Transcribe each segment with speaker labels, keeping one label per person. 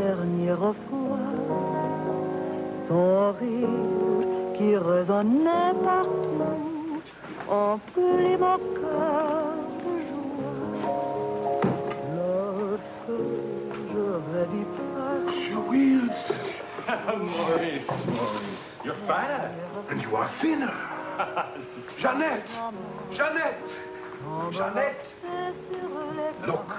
Speaker 1: dernière fois, ton rire qui résonnait partout, emplit mon cœur de joie. Lorsque je vais lui parler.
Speaker 2: Maurice, you're fatter.
Speaker 3: And you are thinner. Jeannette! Jeannette! Jeannette! Look.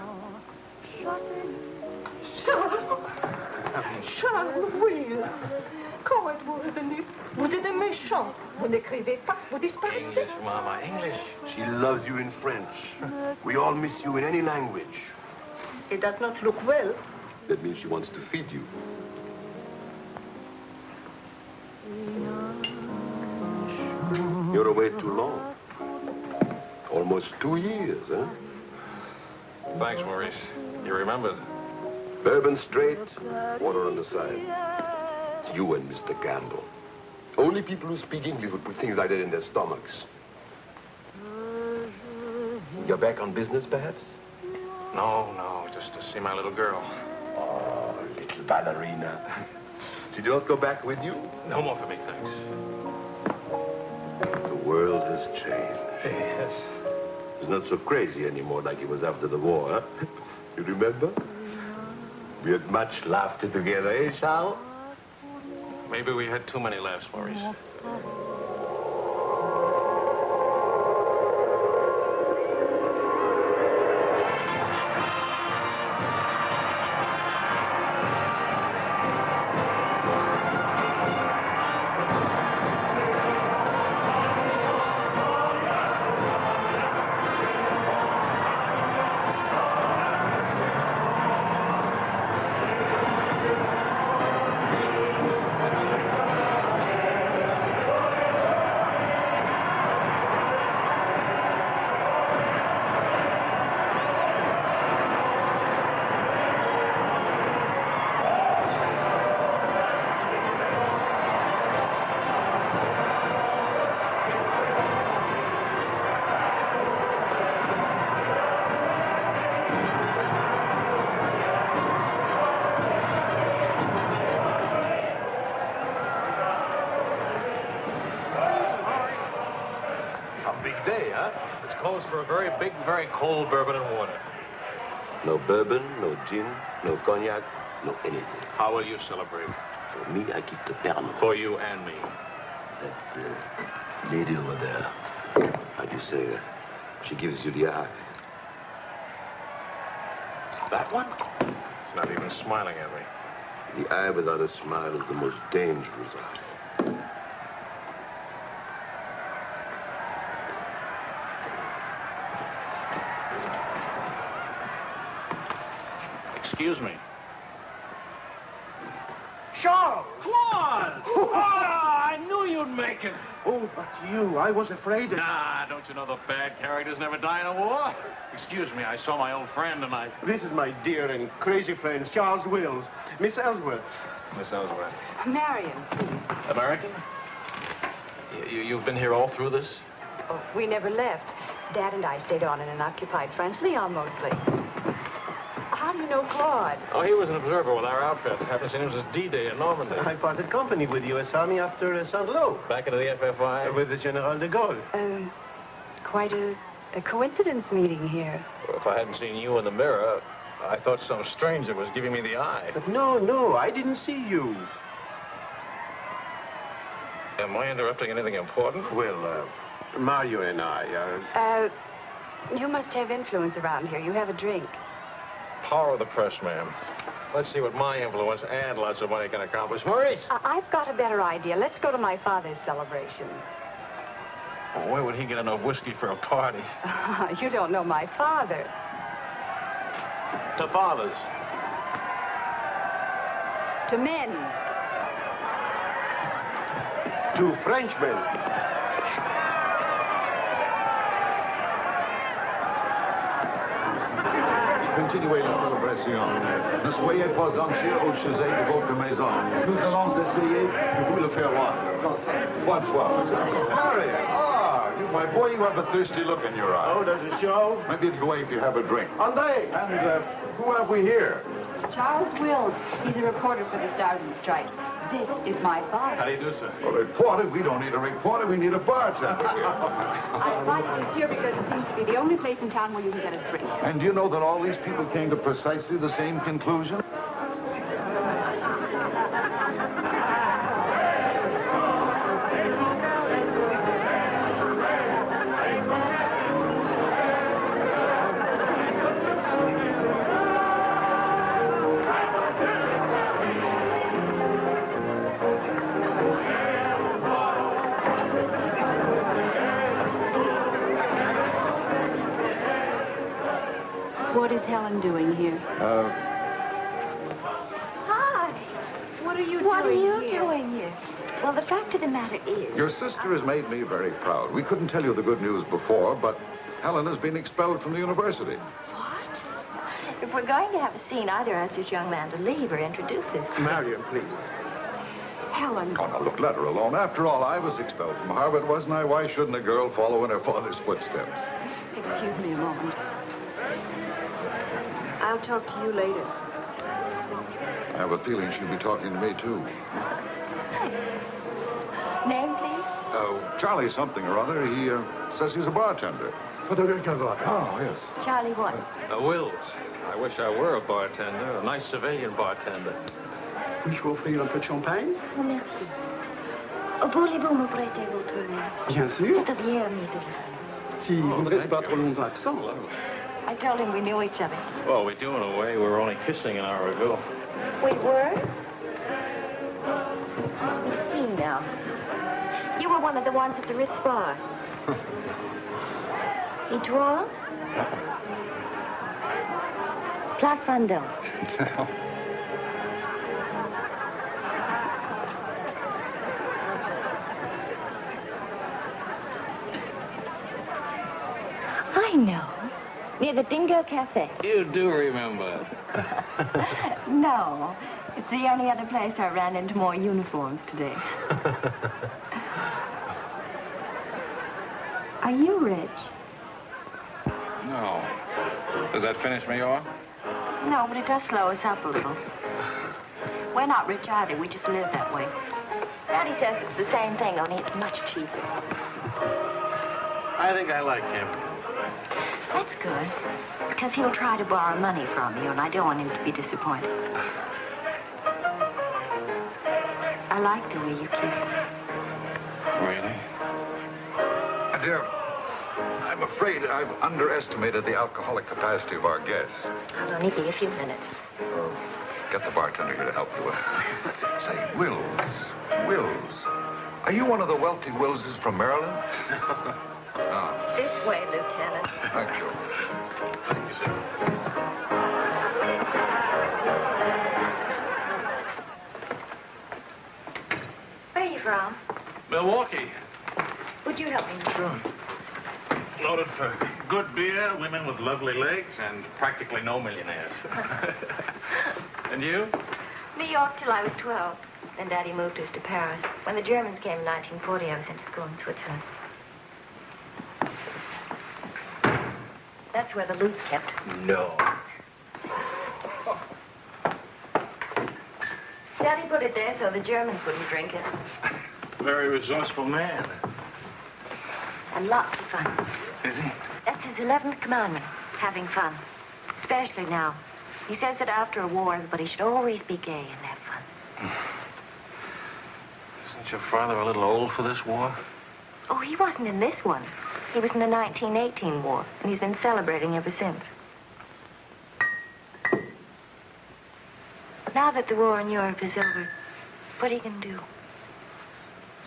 Speaker 4: Charles, oui. Comment êtes-vous revenu? Vous êtes un méchant. Vous n'écrivez pas, vous disparaissez.
Speaker 2: English, Mama, English.
Speaker 3: She loves you in French. We all miss you in any language.
Speaker 4: It does not look well.
Speaker 3: That means she wants to feed you. You're away too long. Almost 2 years, huh?
Speaker 2: Thanks, Maurice. You remembered.
Speaker 3: Bourbon straight, water on the side. It's you and Mr. Gamble. Only people who speak English would put things like that in their stomachs. You're back on business, perhaps?
Speaker 2: No, just to see my little girl.
Speaker 3: Oh, little ballerina. Did you not go back with you?
Speaker 2: No more for me, thanks.
Speaker 3: The world has changed.
Speaker 2: Yes.
Speaker 3: It's not so crazy anymore like it was after the war, huh? You remember? We had much laughter together, eh, Charles?
Speaker 2: Maybe we had too many laughs, Maurice. For a very big, very cold bourbon and water.
Speaker 3: No bourbon, no gin, no cognac, no anything.
Speaker 2: How will you celebrate?
Speaker 3: For me, I keep the Pernod.
Speaker 2: For you and me.
Speaker 3: That lady over there, how do you say, she gives you the eye.
Speaker 2: That one? It's not even smiling at me.
Speaker 3: The eye without a smile is the most dangerous eye.
Speaker 2: Excuse me.
Speaker 5: Charles!
Speaker 2: Claude! I knew you'd make it.
Speaker 5: Oh, but you, I was afraid that...
Speaker 2: Nah, don't you know the bad characters never die in a war? Excuse me, I saw my old friend and I...
Speaker 5: This is my dear and crazy friend, Charles Wills. Miss Ellsworth.
Speaker 2: Miss Ellsworth.
Speaker 4: Marion, please.
Speaker 2: American? You've been here all through this?
Speaker 4: Oh, we never left. Dad and I stayed on in an occupied France, Leon mostly. How do you know Claude?
Speaker 2: Oh, he was an observer with our outfit. Happened to see him since D-Day in Normandy.
Speaker 5: I parted company with U.S. Army after Saint-Lô.
Speaker 2: Back into the FFI?
Speaker 5: With the General de Gaulle.
Speaker 4: Quite a coincidence meeting here.
Speaker 2: Well, if I hadn't seen you in the mirror, I thought some stranger was giving me the eye.
Speaker 5: But no, I didn't see you.
Speaker 2: Am I interrupting anything important?
Speaker 5: Well, Mario and I are...
Speaker 4: You must have influence around here. You have a drink.
Speaker 2: Power of the press, ma'am. Let's see what my influence and lots of money can accomplish. Maurice!
Speaker 4: I've got a better idea. Let's go to my father's celebration.
Speaker 2: Oh, where would he get enough whiskey for a party?
Speaker 4: You don't know my father.
Speaker 2: To fathers.
Speaker 4: To men.
Speaker 5: To Frenchmen.
Speaker 6: Continuez la célébration. Ne soyez pas anxieux au sujet de votre maison. Nous allons essayer de vous le faire voir. Bonsoir. Marion, you, my boy, you have a thirsty look in your eye.
Speaker 5: Oh, does it show?
Speaker 6: Maybe it'll go away if you have a drink.
Speaker 5: André!
Speaker 6: And who have we here?
Speaker 4: Charles Wills. He's a reporter for the Stars and Stripes. This is my boss.
Speaker 2: How do you do, sir?
Speaker 6: A reporter? We don't need a reporter. We need a bartender here.
Speaker 4: I invited you here because it seems to be the only place in town where you can get a drink.
Speaker 6: And do you know that all these people came to precisely the same conclusion?
Speaker 4: What is Helen doing here?
Speaker 7: Hi.
Speaker 4: What are you
Speaker 7: What are
Speaker 4: doing
Speaker 7: you
Speaker 4: here?
Speaker 7: doing here? Well, the fact of the matter is...
Speaker 6: Your sister has made me very proud. We couldn't tell you the good news before, but Helen has been expelled from the university.
Speaker 7: What? If we're going to have a scene, either ask this young man to leave or introduce us.
Speaker 5: Marion, please.
Speaker 4: Helen.
Speaker 6: Oh, now, look, let her alone. After all, I was expelled from Harvard, wasn't I? Why shouldn't a girl follow in her father's footsteps?
Speaker 4: Excuse me a moment. I'll talk to you later.
Speaker 6: I have a feeling she'll be talking to me, too.
Speaker 7: Name, please?
Speaker 6: Charlie something or other. He says he's a bartender. Oh, yes.
Speaker 7: Charlie what?
Speaker 2: Wills. I wish I were a bartender, a nice civilian bartender.
Speaker 5: Puis-je vous offrir un peu de champagne?
Speaker 7: Oh, merci. Voulez-vous me prêter votre verre?
Speaker 5: Bien sûr.
Speaker 7: C'est bien, Mrs.
Speaker 5: Si vous ne restez pas trop longtemps absent.
Speaker 7: I told him we knew each other.
Speaker 2: Well, we do in a way. We were only kissing an hour ago.
Speaker 7: We were? We see now. You were one of the ones at the Ritz bar. Étoile? Place Vendôme. I know. Near the Dingo Cafe.
Speaker 2: You do remember.
Speaker 7: No. It's the only other place I ran into more uniforms today. Are you rich?
Speaker 2: No. Does that finish me off?
Speaker 7: No, but it does slow us up a little. We're not rich either. We just live that way. Daddy says it's the same thing, only it's much cheaper.
Speaker 2: I think I like him.
Speaker 7: That's good. Because he'll try to borrow money from you, and I don't want him to be disappointed. I like the way you kiss.
Speaker 2: Really?
Speaker 6: Dear, I'm afraid I've underestimated the alcoholic capacity of our guests.
Speaker 7: I'll only be a few minutes.
Speaker 6: Get the bartender here to help you. Say, Wills. Are you one of the wealthy Willses from Maryland?
Speaker 7: This way, Lieutenant.
Speaker 6: Thank you.
Speaker 2: Thank you, sir.
Speaker 7: Where are you from?
Speaker 2: Milwaukee.
Speaker 7: Would you help me?
Speaker 2: Sure. Noted for good beer, women with lovely legs, and practically no millionaires. And you?
Speaker 7: New York till I was 12. Then Daddy moved us to Paris. When the Germans came in 1940, I was sent to school in Switzerland. That's where the loot's kept.
Speaker 2: No.
Speaker 7: Daddy put it there so the Germans wouldn't drink it.
Speaker 2: Very resourceful man.
Speaker 7: And lots of fun.
Speaker 2: Is he?
Speaker 7: That's his 11th commandment, having fun. Especially now. He says that after a war, everybody should always be gay and have fun.
Speaker 2: Isn't your father a little old for this war?
Speaker 7: Oh, he wasn't in this one. He was in the 1918 war, and he's been celebrating ever since. Now that the war in Europe is over, what are you going to do?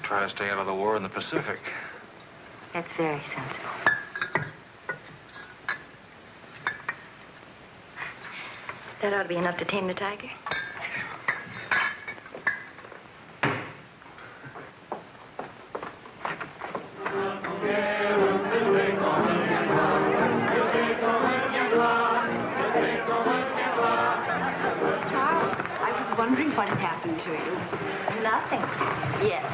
Speaker 2: Try to stay out of the war in the Pacific.
Speaker 7: That's very sensible. That ought to be enough to tame the tiger.
Speaker 4: Wondering what had happened to you.
Speaker 7: Nothing. Yes.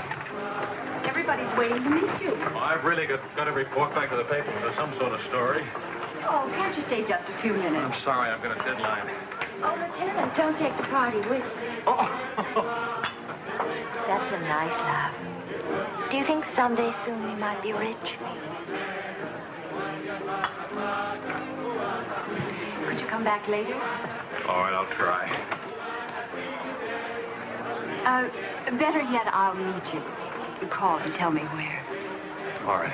Speaker 4: Everybody's waiting to meet you.
Speaker 2: Well, I've really got to report back to the paper for some sort of story.
Speaker 4: Oh, can't you stay just a few minutes?
Speaker 2: I'm sorry, I've got a deadline.
Speaker 7: Oh, Lieutenant, don't take the party with you.
Speaker 2: Oh.
Speaker 7: That's a nice laugh. Do you think someday soon we might be rich?
Speaker 4: Could you come back later?
Speaker 2: All right, I'll try.
Speaker 4: Better yet, I'll meet you. You call and tell me where.
Speaker 2: All right.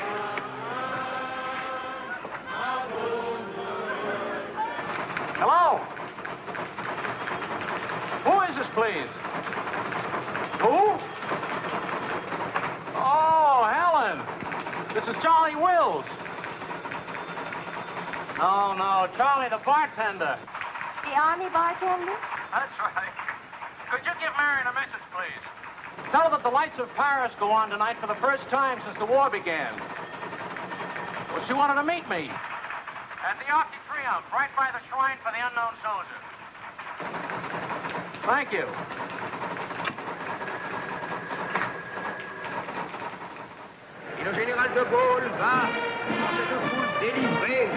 Speaker 5: Hello? Who is this, please? Who? Oh, Helen. This is Charlie Wills. No, Charlie, the bartender.
Speaker 7: The Army bartender?
Speaker 5: That's right. Could you give Marion a message, please? Tell her that the lights of Paris go on tonight for the first time since the war began. Well, she wanted to meet me. At the Arc de Triomphe, right by the shrine for the unknown soldier. Thank you.
Speaker 8: Et le général de Gaulle va, dans cette foule délivrée,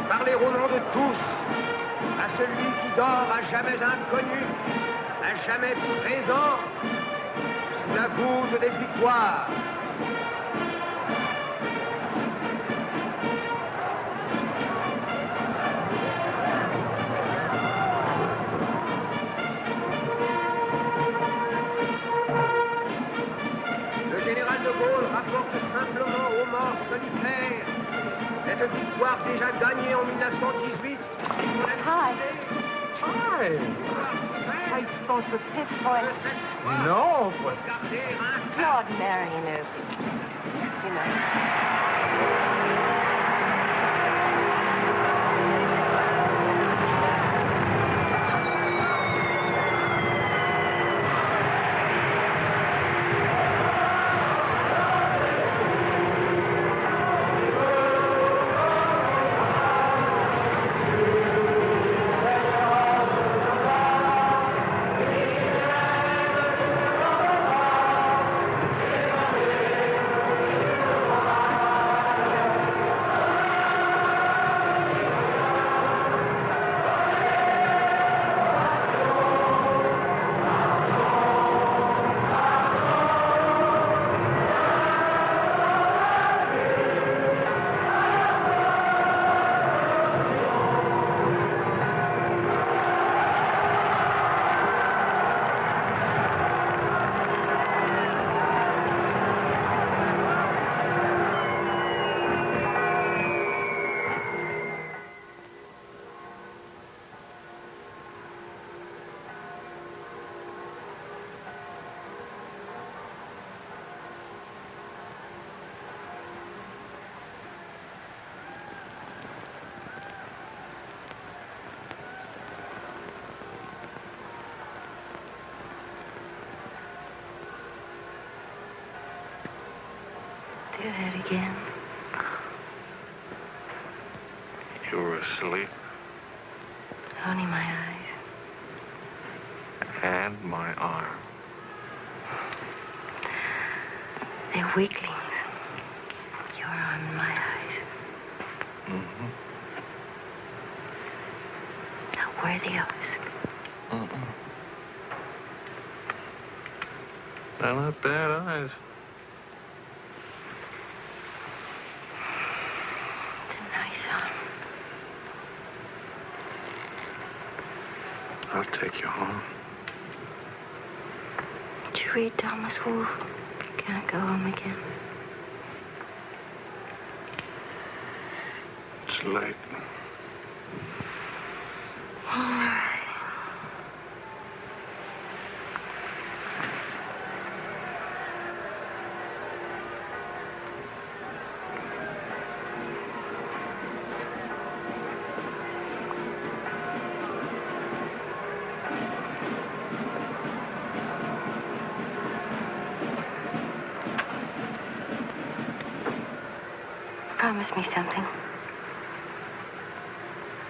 Speaker 8: parler au nom de tous, à celui qui dort à jamais inconnu, à jamais présent, sous la voûte des victoires. Le général de Gaulle rapporte simplement aux morts solitaires cette victoire déjà gagnée en 1918.
Speaker 7: Hi.
Speaker 5: Hi.
Speaker 7: I spoke with Fifth Point.
Speaker 5: No, but...
Speaker 7: Lord Marion, you know. Do that again.
Speaker 2: You were asleep.
Speaker 7: Only my eyes.
Speaker 2: And my arm.
Speaker 7: They're weaklings. Your arm and my eyes.
Speaker 2: Mm-hmm.
Speaker 7: Not worthy of us.
Speaker 2: Mm-mm. They're not bad eyes.
Speaker 7: It's a nice arm.
Speaker 2: I'll take you home.
Speaker 7: Did you read Thomas Wolfe? Can't go home again.
Speaker 2: It's late.
Speaker 7: All right. Promise me something.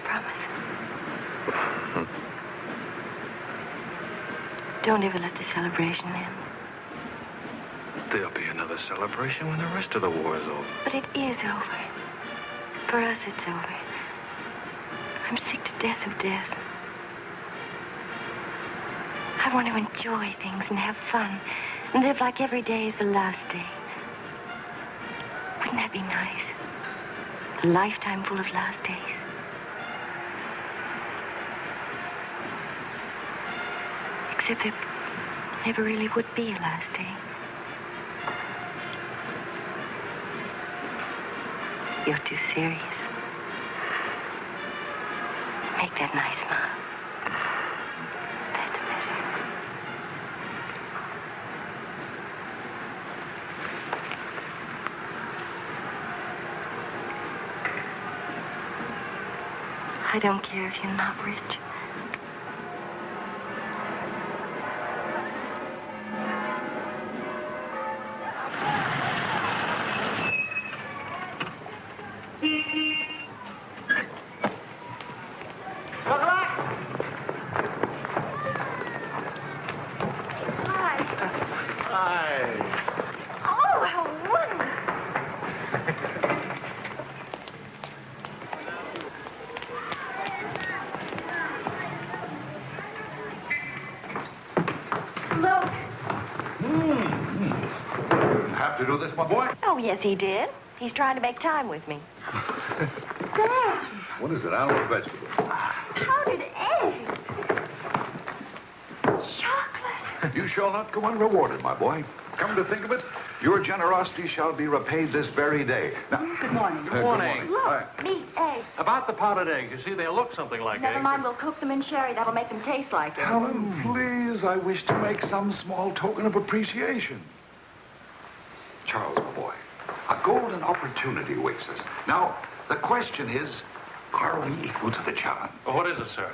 Speaker 7: Promise. Don't ever let the celebration end.
Speaker 2: There'll be another celebration when the rest of the war is over.
Speaker 7: But it is over. For us, it's over. I'm sick to death of death. I want to enjoy things and have fun and live like every day is the last day. Wouldn't that be nice? A lifetime full of last days. Except there never really would be a last day. You're too serious. Make that nice smile. That's better. I don't care if you're not rich.
Speaker 6: To do this, my boy?
Speaker 7: Oh, yes, he did. He's trying to make time with me.
Speaker 6: Sam! What is it? I don't know vegetables.
Speaker 7: How did Eddie? Chocolate.
Speaker 6: You shall not go unrewarded, my boy. Come to think of it, your generosity shall be repaid this very day. Now,
Speaker 4: Good morning.
Speaker 5: Good morning.
Speaker 7: Look, meat, eggs.
Speaker 5: About the powdered eggs, you see, they look something like
Speaker 7: Never
Speaker 5: eggs.
Speaker 7: mind, we'll cook them in sherry. That'll make them taste like it.
Speaker 6: Helen, please, I wish to make some small token of appreciation. Charles, my boy, a golden opportunity awaits us. Now, the question is, are we equal to the challenge?
Speaker 5: Well, what is it, sir?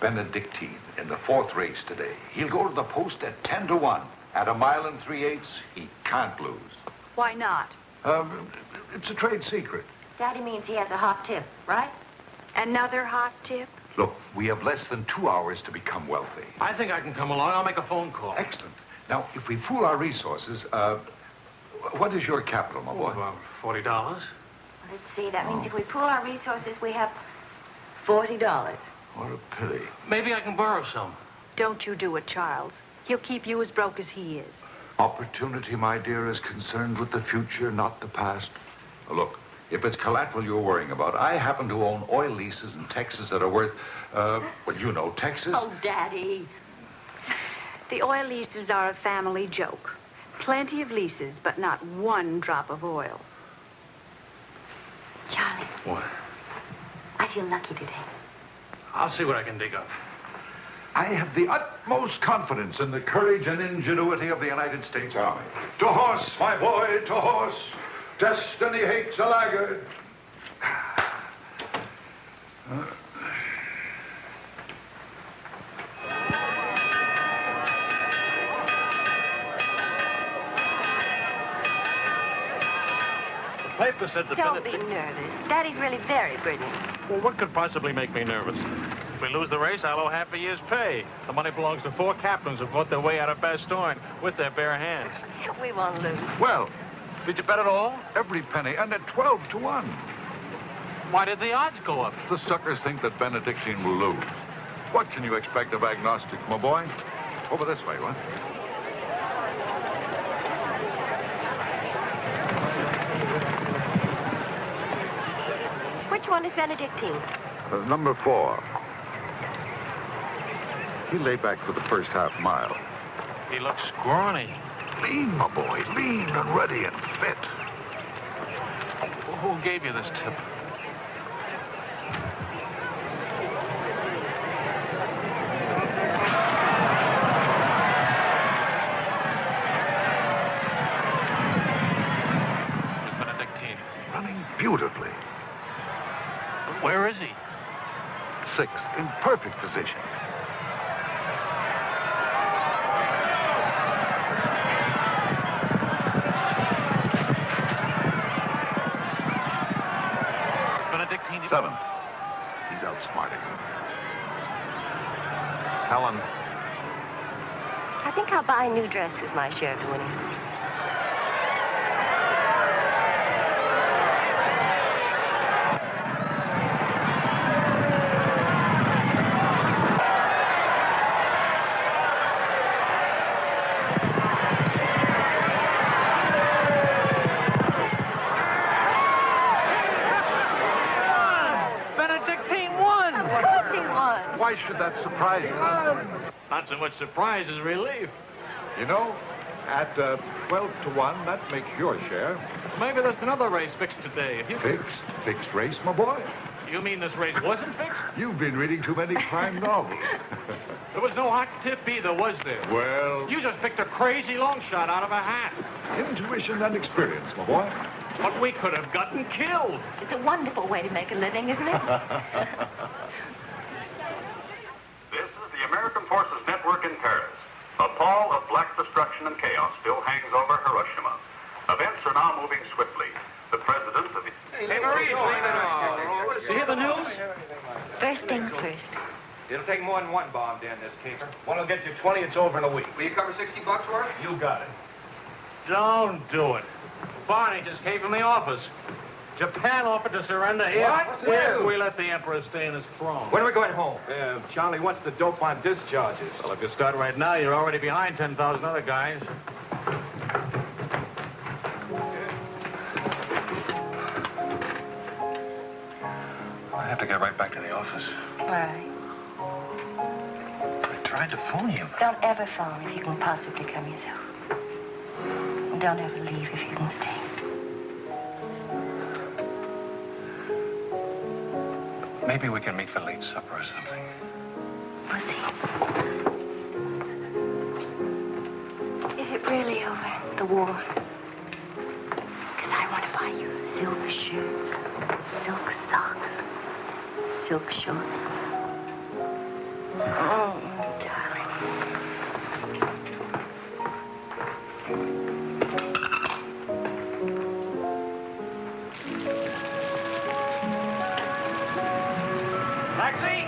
Speaker 6: Benedictine in the 4th race today. He'll go to the post at 10 to 1. At 1 3/8 he can't lose.
Speaker 4: Why not?
Speaker 6: It's a trade secret.
Speaker 7: Daddy means he has a hot tip, right?
Speaker 4: Another hot tip?
Speaker 6: Look, we have less than 2 hours to become wealthy.
Speaker 5: I think I can come along. I'll make a phone call.
Speaker 6: Excellent. Now, if we pool our resources, what is your capital, my boy?
Speaker 5: About $40.
Speaker 7: Let's see. That means if we pool our resources, we have $40.
Speaker 6: What a pity.
Speaker 5: Maybe I can borrow some.
Speaker 4: Don't you do it, Charles. He'll keep you as broke as he is.
Speaker 6: Opportunity, my dear, is concerned with the future, not the past. Look, if it's collateral you're worrying about, I happen to own oil leases in Texas that are worth, well, you know, Texas.
Speaker 4: Oh, Daddy. The oil leases are a family joke. Plenty of leases, but not one drop of oil.
Speaker 7: Charlie,
Speaker 5: What?
Speaker 7: I feel lucky today.
Speaker 5: I'll see what I can dig up.
Speaker 6: I have the utmost confidence in the courage and ingenuity of the United States Army. To horse, my boy, to horse. Destiny hates a laggard.
Speaker 5: The paper said the
Speaker 7: Don't be nervous. Daddy's really very brilliant.
Speaker 5: Well, what could possibly make me nervous? If we lose the race, I'll owe half a year's pay. The money belongs to 4 captains who fought their way out of Bastogne with their bare hands.
Speaker 7: We won't lose.
Speaker 6: Well,
Speaker 5: Did you bet it all?
Speaker 6: every penny, and at 12 to 1.
Speaker 5: Why did the odds go up?
Speaker 6: The suckers think that Benedictine will lose. What can you expect of agnostics, my boy? Over this way, what?
Speaker 7: Which one is Benedictine?
Speaker 6: Number 4. He lay back for the first half mile.
Speaker 5: He looks scrawny.
Speaker 6: Lean, my boy, lean and ready and fit.
Speaker 5: Who gave you this tip? It's Benedictine.
Speaker 6: Running beautifully.
Speaker 5: Where is he?
Speaker 6: 6, in perfect position.
Speaker 5: Benedictine.
Speaker 6: 7. He's outsmarting him.
Speaker 5: Helen.
Speaker 7: I think I'll buy a new dress with my shirt, Winnie.
Speaker 6: why should that surprise you?
Speaker 5: Not so much surprise as relief.
Speaker 6: You know, at 12 to 1, that makes your share.
Speaker 5: Maybe there's another race fixed today.
Speaker 6: Fixed race, my boy.
Speaker 5: You mean this race wasn't fixed?
Speaker 6: You've been reading too many crime novels.
Speaker 5: There was no hot tip either, was there?
Speaker 6: Well,
Speaker 5: You just picked a crazy long shot out of a hat.
Speaker 6: intuition and experience, my boy.
Speaker 5: But we could have gotten killed.
Speaker 7: It's a wonderful way to make a living, isn't it?
Speaker 9: This is the American Forces Network in Paris. A pall of black destruction and chaos still hangs over Hiroshima. Events are now moving swiftly. The president of the...
Speaker 5: Hey, Maurice, you hear the news?
Speaker 7: First things first.
Speaker 8: It'll take more than one bomb down this caper.
Speaker 5: One will get you 20, it's over in a week.
Speaker 8: Will you cover $60 for it?
Speaker 5: You got it. Don't do it. Barney just came from the office. Japan offered to surrender here.
Speaker 8: What?
Speaker 5: If we let the Emperor stay in his throne.
Speaker 8: When are we going home?
Speaker 5: Charlie wants the dope on discharges. Well, if you start right now, you're already behind 10,000 other guys.
Speaker 2: I have to get right back to the office.
Speaker 7: Why?
Speaker 2: I tried to phone you.
Speaker 7: Don't ever phone if you can possibly come yourself. And don't ever leave if you can stay.
Speaker 2: Maybe we can meet for late supper or something.
Speaker 7: We'll see. Is it really over, the war? Because I want to buy you silk shirts, silk socks, silk shorts. Oh, darling.
Speaker 5: Taxi!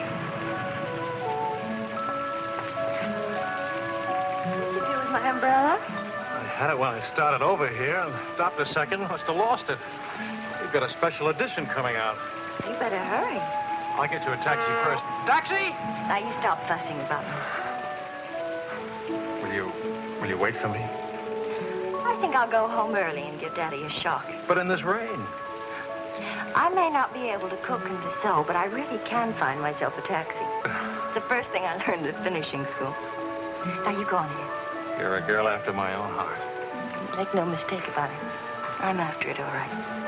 Speaker 7: What did you do with my umbrella?
Speaker 5: I had it when I started over here and stopped a second. Must have lost it. We've got a special edition coming out.
Speaker 7: You better hurry.
Speaker 5: I'll get you a taxi first. Taxi!
Speaker 7: Now you stop fussing about me.
Speaker 2: Will you wait for me?
Speaker 7: I think I'll go home early and give Daddy a shock.
Speaker 5: But in this rain.
Speaker 7: I may not be able to cook and to sew, but I really can find myself a taxi. It's the first thing I learned at finishing school. Now you go on ahead.
Speaker 5: You're a girl after my own heart.
Speaker 7: Make no mistake about it. I'm after it, all right.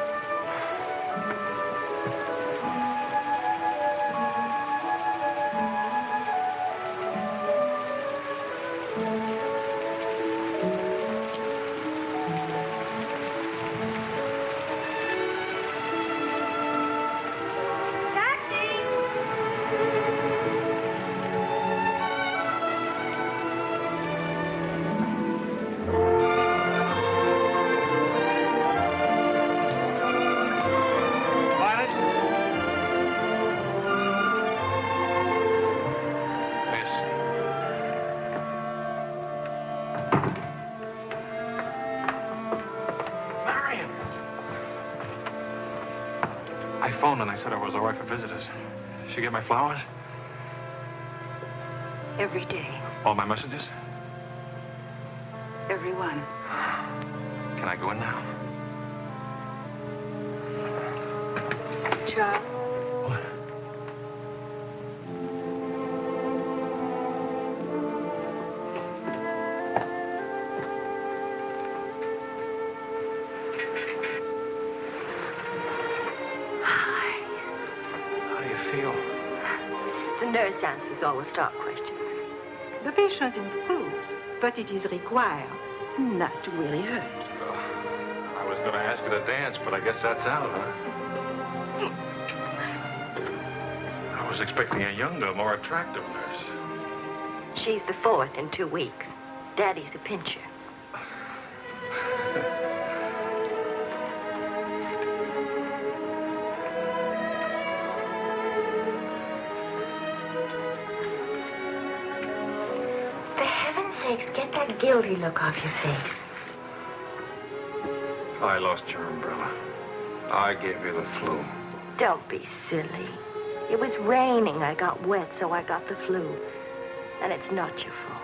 Speaker 2: I phoned and I said I was all right for visitors. She get my flowers?
Speaker 7: Every day,
Speaker 2: All my messages?
Speaker 7: every one.
Speaker 2: Can I go in now?
Speaker 7: Charles,
Speaker 2: What? How do you feel?
Speaker 7: the nurse answers all the stock questions.
Speaker 10: The patient improves, but it is required not to really hurt.
Speaker 2: I was going to ask her to dance, but I guess that's out, huh? I was expecting a younger, more attractive nurse.
Speaker 7: She's the fourth in 2 weeks. Daddy's a pincher. For heaven's sakes, get that guilty look off your face.
Speaker 2: I lost your umbrella. I gave you the flu.
Speaker 7: Don't be silly. It was raining. I got wet, so I got the flu. And it's not your fault.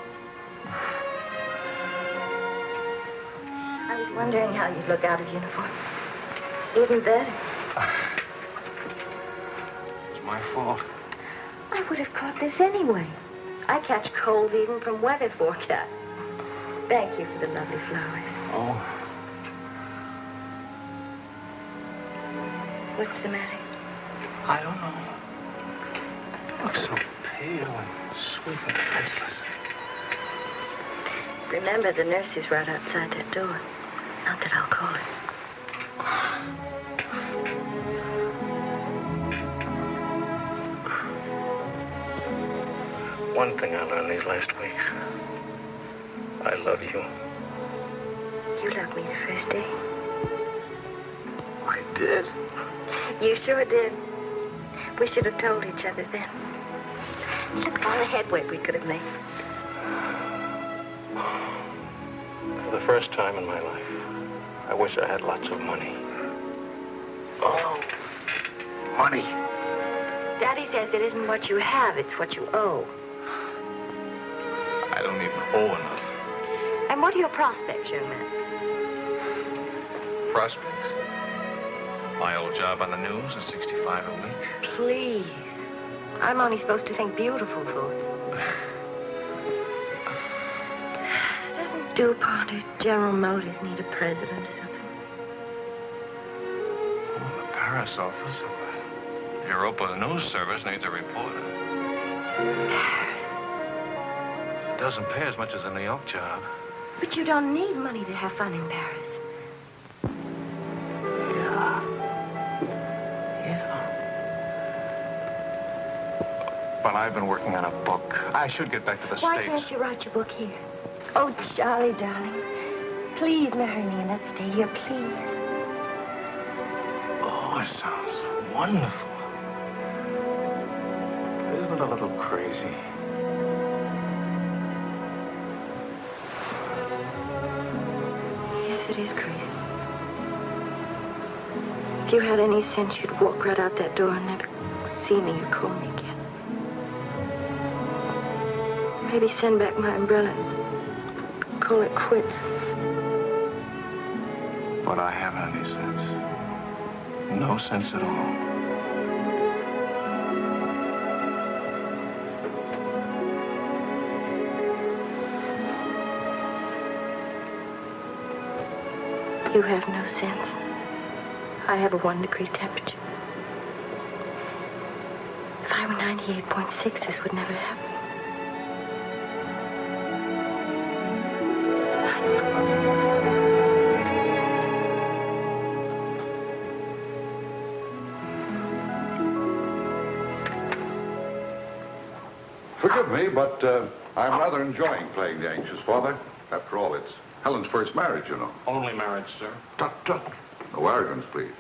Speaker 7: I was wondering how you'd look out of uniform. Even better.
Speaker 2: It's my fault.
Speaker 7: I would have caught this anyway. I catch colds even from weather forecast. Thank you for the lovely flowers.
Speaker 2: Oh.
Speaker 7: What's the matter?
Speaker 2: I don't know. You look so pale and sweet and faceless.
Speaker 7: Remember, the nurse is right outside that door. Not that I'll call her.
Speaker 2: One thing I learned these last weeks. I love you.
Speaker 7: You loved me the first day.
Speaker 2: I did.
Speaker 7: You sure did. We should have told each other then. Look at all the headway we could have made.
Speaker 2: For the first time in my life, I wish I had lots of money. Oh, money.
Speaker 7: Daddy says it isn't what you have, it's what you owe.
Speaker 2: I don't even owe enough.
Speaker 7: And what are your prospects, young man?
Speaker 2: Prospects? My old job on the news at 65 a week.
Speaker 7: Please. I'm only supposed to think beautiful thoughts. Doesn't DuPont or General Motors need a president or something?
Speaker 2: Oh, the Paris office. Europa News Service needs a reporter. It doesn't pay as much as a New York job.
Speaker 7: But you don't need money to have fun in Paris.
Speaker 2: But I've been working on a book. I should get back to the
Speaker 7: Why
Speaker 2: States.
Speaker 7: can't you write your book here? Oh, Charlie, darling. Please marry me and let's stay here, please.
Speaker 2: Oh, it sounds wonderful. Isn't it a little crazy?
Speaker 7: Yes, it is crazy. If you had any sense, you'd walk right out that door and never see me or call me again. Maybe send back my umbrella and call it quits.
Speaker 2: But I haven't any sense. No sense at all.
Speaker 7: You have no sense. I have a 1-degree temperature. If I were 98.6, this would never happen.
Speaker 6: Forgive me, but I'm rather enjoying playing the anxious father. After all, it's Helen's first marriage, you know.
Speaker 2: Only marriage, sir.
Speaker 6: Tut, tut. No arrogance, please.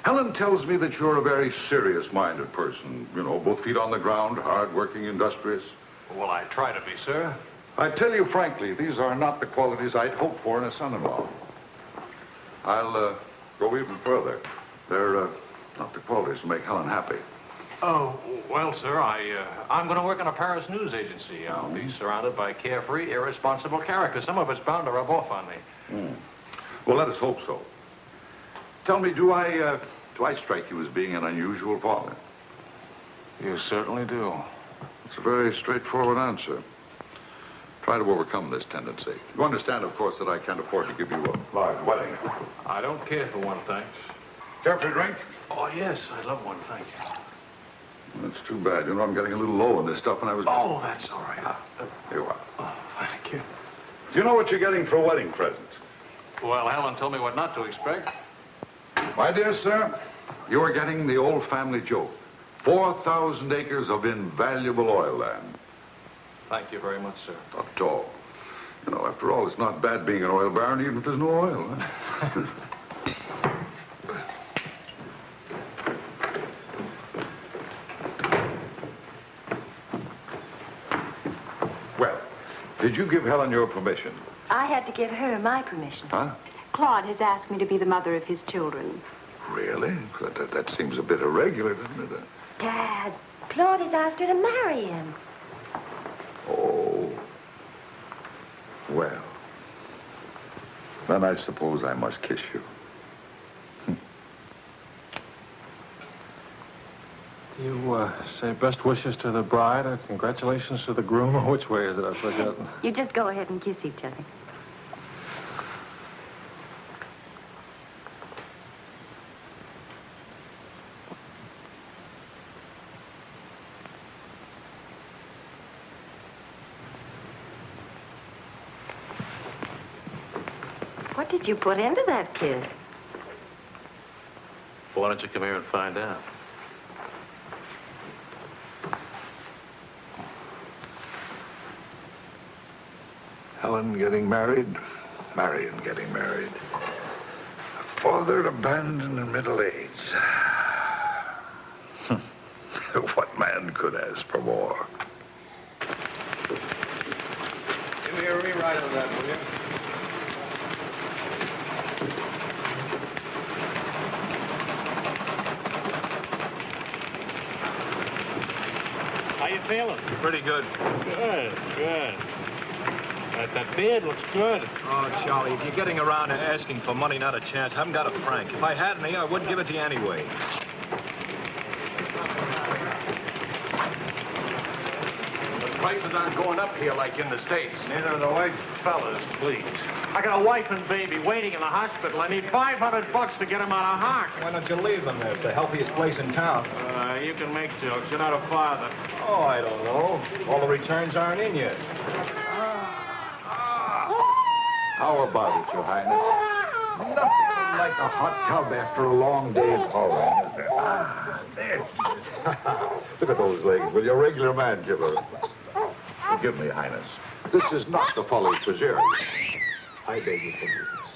Speaker 6: Helen tells me that you're a very serious-minded person. You know, both feet on the ground, hard-working, industrious.
Speaker 2: Well, I try to be, sir.
Speaker 6: I tell you frankly, these are not the qualities I'd hope for in a son-in-law. I'll go even further. They're not the qualities that make Helen happy.
Speaker 2: Oh, well, sir, I'm going to work in a Paris news agency. I'll be surrounded by carefree, irresponsible characters. Some of it's bound to rub off on me.
Speaker 6: Well, let us hope so. Tell me, do I strike you as being an unusual father?
Speaker 2: You certainly do.
Speaker 6: It's a very straightforward answer. Try to overcome this tendency. You understand, of course, that I can't afford to give you a large wedding.
Speaker 2: I don't care for one, thanks.
Speaker 6: Care for a drink?
Speaker 2: Oh, yes, I'd love one, thank you.
Speaker 6: That's too bad. You know, I'm getting a little low on this stuff, and I was...
Speaker 2: Oh, that's all right.
Speaker 6: Here you are.
Speaker 2: Oh, thank you.
Speaker 6: Do you know what you're getting for a wedding present?
Speaker 2: Well, Helen told me what not to expect.
Speaker 6: My dear sir, you are getting the old family joke. 4,000 acres of invaluable oil land.
Speaker 2: Thank you very much, sir.
Speaker 6: Not at all. You know, after all, it's not bad being an oil baron, even if there's no oil. Huh? Well, did you give Helen your permission?
Speaker 7: I had to give her my permission.
Speaker 6: Huh?
Speaker 4: Claude has asked me to be the mother of his children.
Speaker 6: Really? That seems a bit irregular, doesn't it?
Speaker 7: Dad, Claude has asked her to marry him.
Speaker 6: Oh. Well. Then I suppose I must kiss you.
Speaker 2: You say best wishes to the bride or congratulations to the groom, or which way is it? I've forgotten.
Speaker 7: You just go ahead and kiss each other. What did you put into that kiss?
Speaker 2: Why don't you come here and find out?
Speaker 6: Helen getting married, Marion getting married. A father abandoned in middle age. What man could ask for more?
Speaker 2: Give me a rewrite of that, will you?
Speaker 5: How you feeling?
Speaker 2: Pretty good.
Speaker 5: Good, good. That beard looks good.
Speaker 2: Oh, Charlie, if you're getting around to asking for money, not a chance. I haven't got a franc. If I had any, I wouldn't give it to you anyway. The prices aren't going up here like in the States.
Speaker 5: Neither are the white fellas, please. I got a wife and baby waiting in the hospital. I need $500 to get them out of Hawk.
Speaker 2: Why don't you leave them there? It's the healthiest place in town.
Speaker 5: You can make jokes. You're not a father.
Speaker 2: Oh, I don't know. All the returns aren't in yet.
Speaker 6: How about it, Your Highness? Nothing like a hot tub after a long day at home, is there? Ah, there. Look at those legs. Will you, regular man giver? Forgive me, Highness. This is not the Folly Preserve. I beg your forgiveness.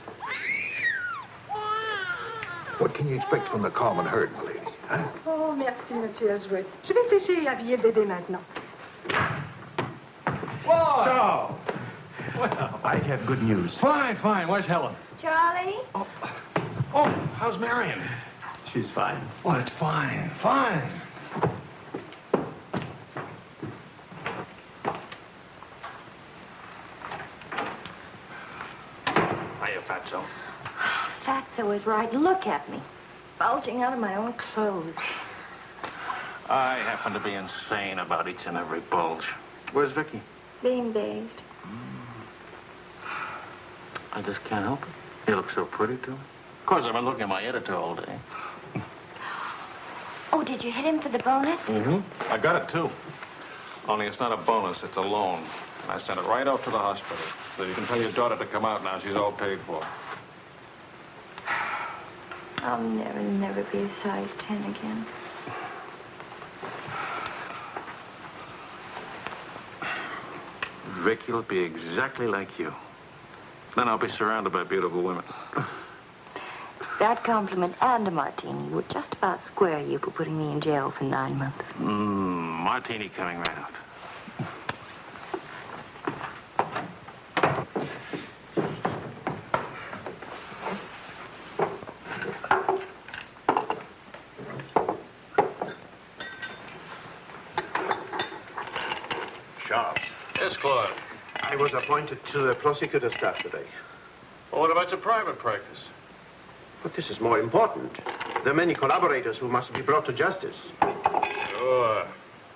Speaker 6: What can you expect from the common herd, my lady? Huh?
Speaker 10: Oh, merci, Monsieur Azouet. Je vais sécher et habiller le bébé maintenant.
Speaker 5: Whoa!
Speaker 2: Well,
Speaker 6: I have good news.
Speaker 2: fine, fine. Where's Helen?
Speaker 7: Charlie?
Speaker 2: Oh, how's Marion?
Speaker 6: She's fine.
Speaker 2: Oh, it's fine, fine.
Speaker 5: Hiya, Fatso.
Speaker 7: Fatso is right. Look at me. Bulging out of my own clothes.
Speaker 5: I happen to be insane about each and every bulge. Where's Vicky?
Speaker 7: Being bathed.
Speaker 5: I just can't help it. You look so pretty, too. Of course, I've been looking at my editor all day.
Speaker 7: Oh, did you hit him for the bonus?
Speaker 5: Mm-hmm. I got it, too. Only it's not a bonus, it's a loan. And I sent it right out to the hospital. So you can tell your daughter to come out now. She's all paid for.
Speaker 7: I'll never be a size 10 again.
Speaker 5: Vicky will be exactly like you. Then I'll be surrounded by beautiful women.
Speaker 7: That compliment and a martini would just about square you for putting me in jail for 9 months.
Speaker 5: Martini coming right out.
Speaker 8: Sharp.
Speaker 5: Yes, Claude.
Speaker 8: I was appointed to the prosecutor's staff today.
Speaker 5: Well, what about your private practice?
Speaker 8: But this is more important. There are many collaborators who must be brought to justice.
Speaker 5: Sure.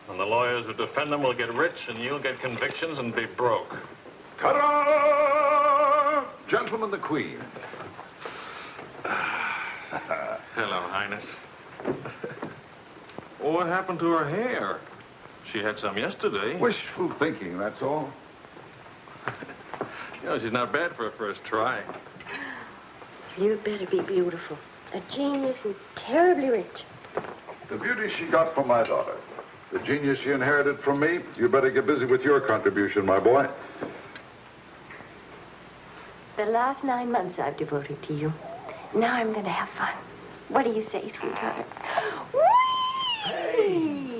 Speaker 5: And the lawyers who defend them will get rich, and you'll get convictions and be broke.
Speaker 6: Ta-da! Gentlemen, the Queen.
Speaker 5: Hello, Highness. Well, what happened to her hair? She had some yesterday.
Speaker 6: Wishful thinking, that's all.
Speaker 5: You know, she's not bad for a first try.
Speaker 7: You'd better be beautiful. A genius and terribly rich.
Speaker 6: The beauty she got from my daughter. The genius she inherited from me. You better get busy with your contribution, my boy.
Speaker 7: The last 9 months I've devoted to you. Now I'm going to have fun. What do you say, sweetheart? Whee!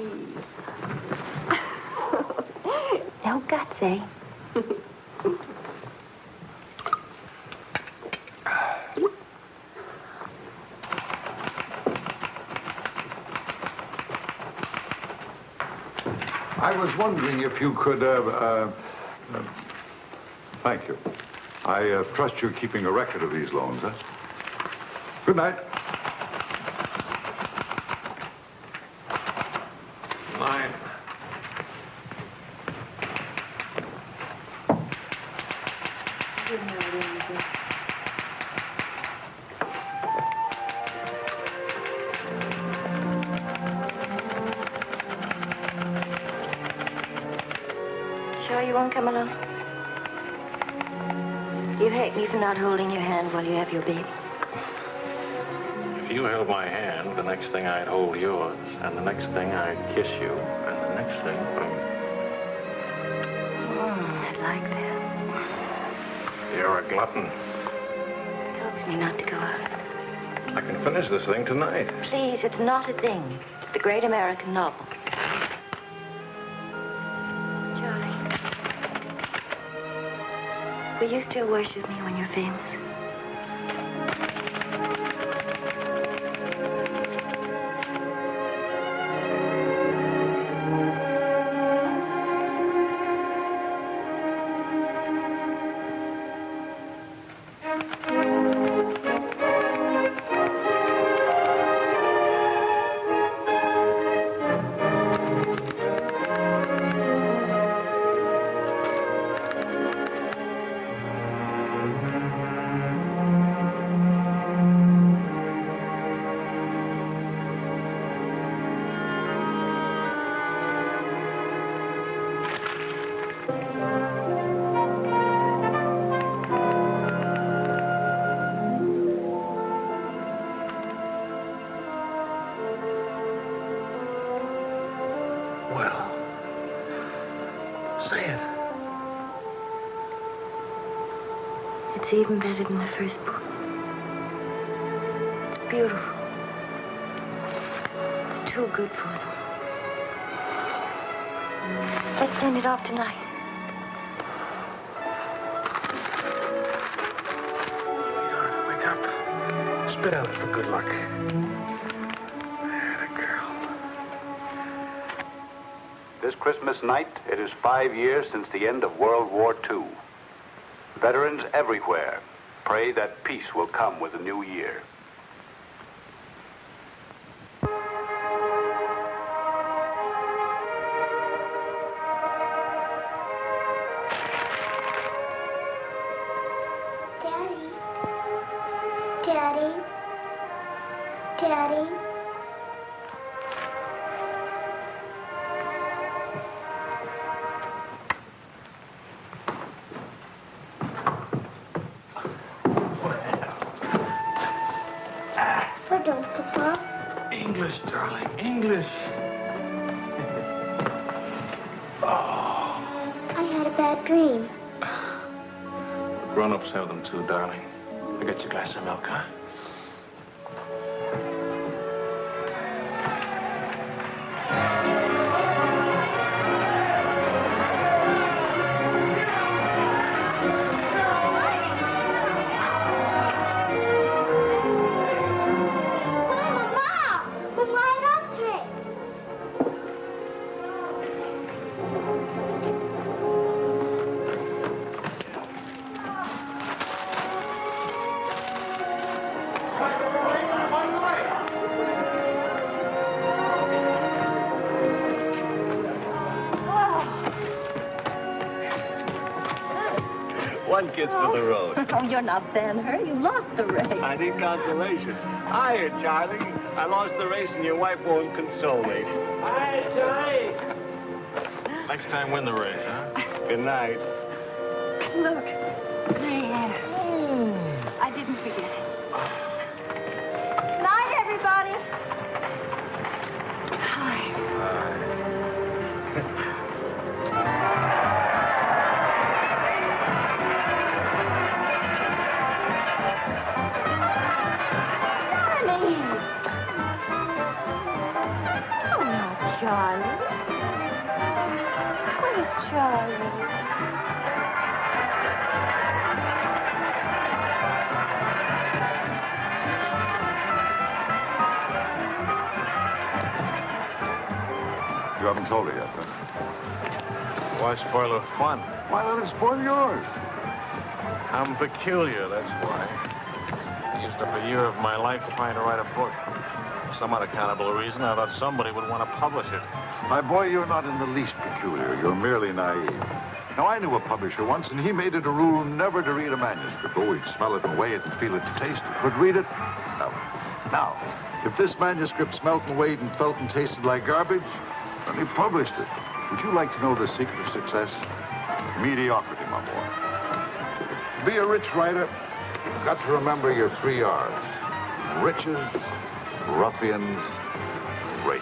Speaker 7: No guts, eh?
Speaker 6: I was wondering if you could, thank you. I trust you're keeping a record of these loans, huh? Good night.
Speaker 7: sure you won't come along? You hate me for not holding your hand while you have your baby.
Speaker 2: If you held my hand, the next thing I'd hold yours, and the next thing I'd kiss you, and the next thing...
Speaker 7: I'd like that.
Speaker 2: You're a glutton.
Speaker 7: It helps me not to go out.
Speaker 2: I can finish this thing tonight.
Speaker 7: Please, it's not a thing. It's the great American novel. Charlie, will you still worship me when you're famous?
Speaker 2: Say it.
Speaker 7: It's even better than the first book. It's beautiful. It's too good for them. Let's send it off tonight.
Speaker 2: Wake up. Spit out for good luck.
Speaker 9: This Christmas night, it is 5 years since the end of World War II. Veterans everywhere pray that peace will come with the new year.
Speaker 11: Daddy. Daddy. Daddy. Pardon, Papa.
Speaker 2: English, darling, English.
Speaker 11: I had a bad dream.
Speaker 2: Grown-ups have them too, darling. I'll get you a glass of milk, huh?
Speaker 12: One kiss for the road.
Speaker 10: Oh, you're not Ben-Hur. You lost the race.
Speaker 12: I need consolation. Hiya, Charlie. I lost the race and your wife won't console me. Hi, Charlie.
Speaker 2: Next time, win the race, huh?
Speaker 12: Good night.
Speaker 10: Look, there. I didn't forget it. Night, everybody. Hi. Charlie? Where's Charlie?
Speaker 6: You haven't told her yet, huh?
Speaker 2: Why spoil her fun?
Speaker 6: Why let it spoil yours?
Speaker 2: I'm peculiar, that's why. I used up a year of my life trying to write a book. For some unaccountable reason, I thought somebody would want to publish it.
Speaker 6: My boy, you're not in the least peculiar. You're merely naive. Now, I knew a publisher once, and he made it a rule never to read a manuscript. Oh, he'd smell it and weigh it and feel its taste. But read it? No. Now, if this manuscript smelt and weighed and felt and tasted like garbage, then he published it. Would you like to know the secret of success? Mediocrity, my boy. To be a rich writer, you've got to remember your 3 R's. Riches, ruffians, race.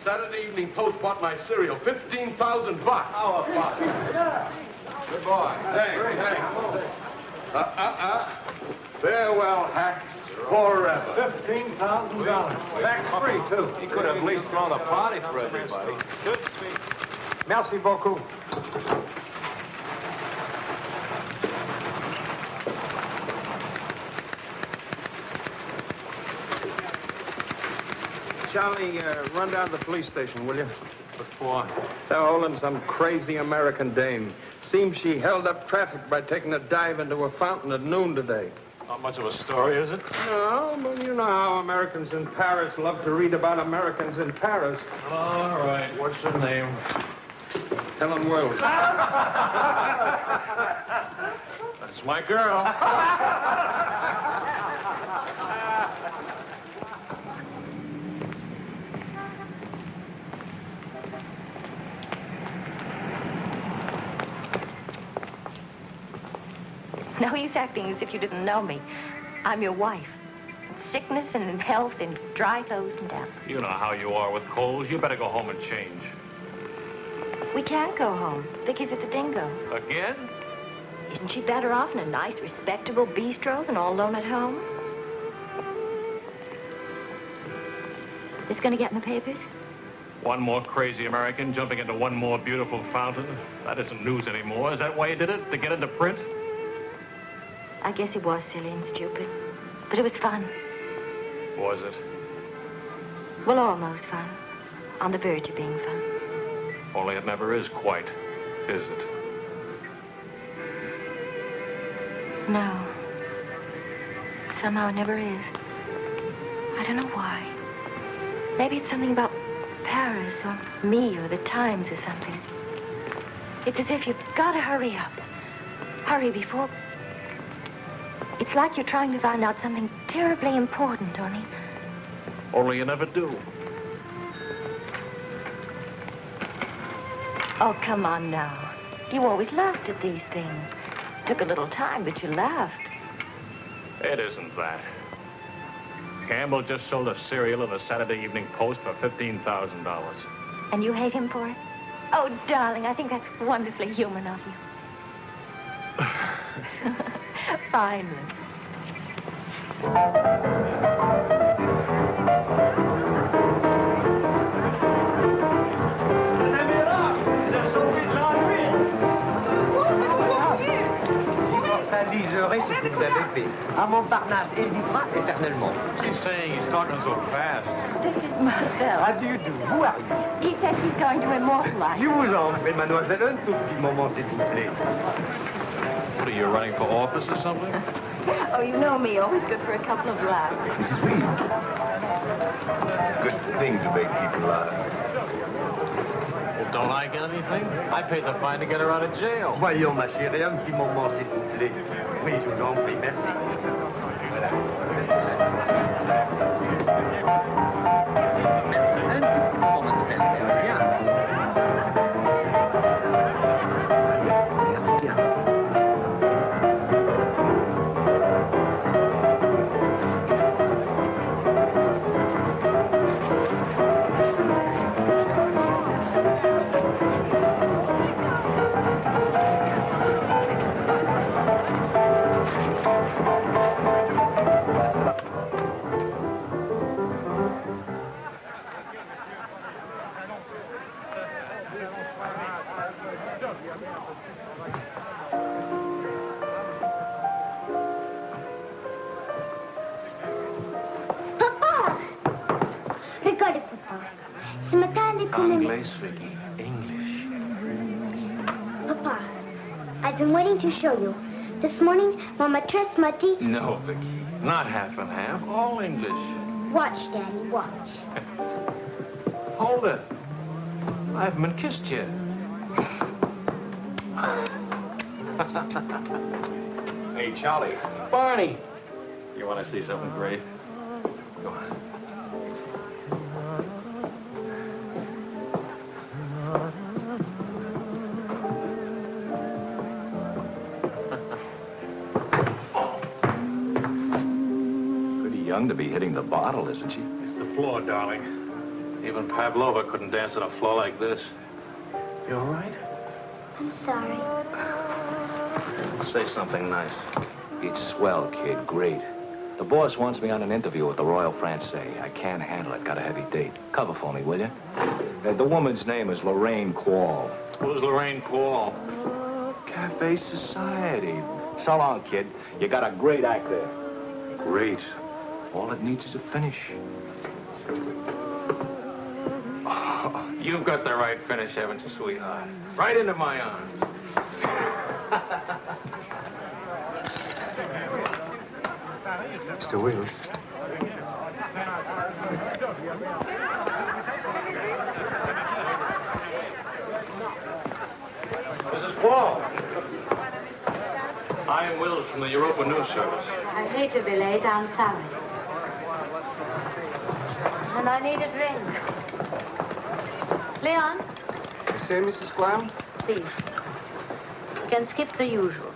Speaker 13: Saturday Evening Post bought my cereal. $15,000. How about it? Good boy. Hey. Farewell, hacks. Forever.
Speaker 5: $15,000.
Speaker 13: Tax-free, too.
Speaker 5: He could have at least thrown a party for everybody. Good speech. Merci beaucoup. Charlie, run down to the police station, will you? What for? They're holding some crazy American dame. Seems she held up traffic by taking a dive into a fountain at noon today.
Speaker 2: Not much of a story, is it?
Speaker 5: No, but you know how Americans in Paris love to read about Americans in Paris.
Speaker 2: All right. What's her name?
Speaker 5: Helen Wells.
Speaker 2: That's my girl.
Speaker 7: No use acting as if you didn't know me. I'm your wife. In sickness and in health, in dry clothes and damp.
Speaker 2: You know how you are with colds. You better go home and change.
Speaker 7: We can't go home. Vicky's at the Dingo.
Speaker 2: Again?
Speaker 7: Isn't she better off in a nice, respectable bistro than all alone at home? This gonna get in the papers?
Speaker 2: One more crazy American jumping into one more beautiful fountain. That isn't news anymore. Is that why you did it? To get into print?
Speaker 7: I guess it was silly and stupid. But it was fun.
Speaker 2: Was it?
Speaker 7: Well, almost fun. On the verge of being fun.
Speaker 2: Only it never is quite, is it?
Speaker 7: No. Somehow it never is. I don't know why. Maybe it's something about Paris or me or the Times or something. It's as if you've got to hurry up. Hurry before... It's like you're trying to find out something terribly important, Tony.
Speaker 2: Only you never do.
Speaker 7: Oh, come on now. You always laughed at these things. Took a little time, but you laughed.
Speaker 2: It isn't that. Campbell just sold a cereal in the Saturday Evening Post for $15,000.
Speaker 7: And you hate him for it? Oh, darling, I think that's wonderfully human of you. Finally.
Speaker 8: Liserait ce que vous avez fait. À Montparnasse, il vivra éternellement.
Speaker 5: She's saying he's talking so fast.
Speaker 7: This is Marcel.
Speaker 8: How do you do? Who are you?
Speaker 7: He says he's going to immortalize.
Speaker 8: Je vous en prie, mademoiselle, un tout petit moment, s'il vous plaît.
Speaker 2: What are you, running for office or something?
Speaker 7: Oh, you know me, always good for a couple of laughs.
Speaker 3: Mrs. Reeves. It's a good thing to make people laugh.
Speaker 2: Well, don't I get anything? I paid the fine to get her out of jail.
Speaker 8: Voyons, ma chérie, un petit moment, s'il vous plaît. Oui, je vous en prie, merci. Voilà. Un petit moment, mademoiselle. Bien. Merci bien.
Speaker 2: place, Vicky. English.
Speaker 11: Papa, I've been waiting to show you. This morning, Mama dressed Muddy.
Speaker 2: No, Vicky. Not half and half. All English.
Speaker 11: Watch, Daddy, watch.
Speaker 2: Hold it. I haven't been kissed yet.
Speaker 12: Hey, Charlie.
Speaker 5: Barney.
Speaker 2: You want to see something great? Go on.
Speaker 6: Pretty young to be hitting the bottle, isn't she?
Speaker 2: It's the floor, darling. Even Pavlova couldn't dance on a floor like this. You all right?
Speaker 11: I'm sorry.
Speaker 2: Say something nice.
Speaker 6: It's swell, kid. Great. The boss wants me on an interview with the Royal Francais. I can't handle it. Got a heavy date. Cover for me, will you? The woman's name is Lorraine Quall.
Speaker 2: Who's Lorraine Quall?
Speaker 6: Cafe Society. So long, kid. You got a great act there. Great. All it needs is a finish.
Speaker 2: Oh, you've got the right finish, haven't you, sweetheart? Right into my arms.
Speaker 3: Mr. Wills.
Speaker 2: Mrs. Quall. I'm Wills from the Europa News Service.
Speaker 7: I hate to be late. I'm sorry. And I need a drink. Leon?
Speaker 8: Say, Mrs. Quam?
Speaker 7: Please. You can skip the usual.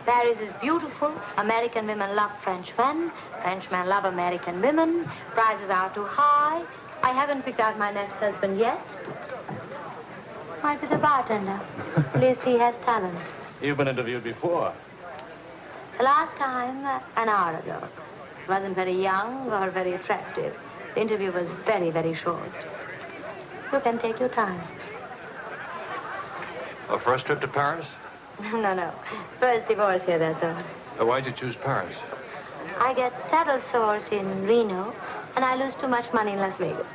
Speaker 7: Paris is beautiful. American women love Frenchmen. Frenchmen love American women. Prices are too high. I haven't picked out my next husband yet. Might be the bartender. At least he has talent.
Speaker 2: You've been interviewed before.
Speaker 7: The last time, an hour ago. He wasn't very young or very attractive. The interview was very, very short. You can take your time.
Speaker 2: A first trip to Paris?
Speaker 7: No. First divorce here, that's all.
Speaker 2: Why'd you choose Paris?
Speaker 7: I get saddle sores in Reno, and I lose too much money in Las Vegas.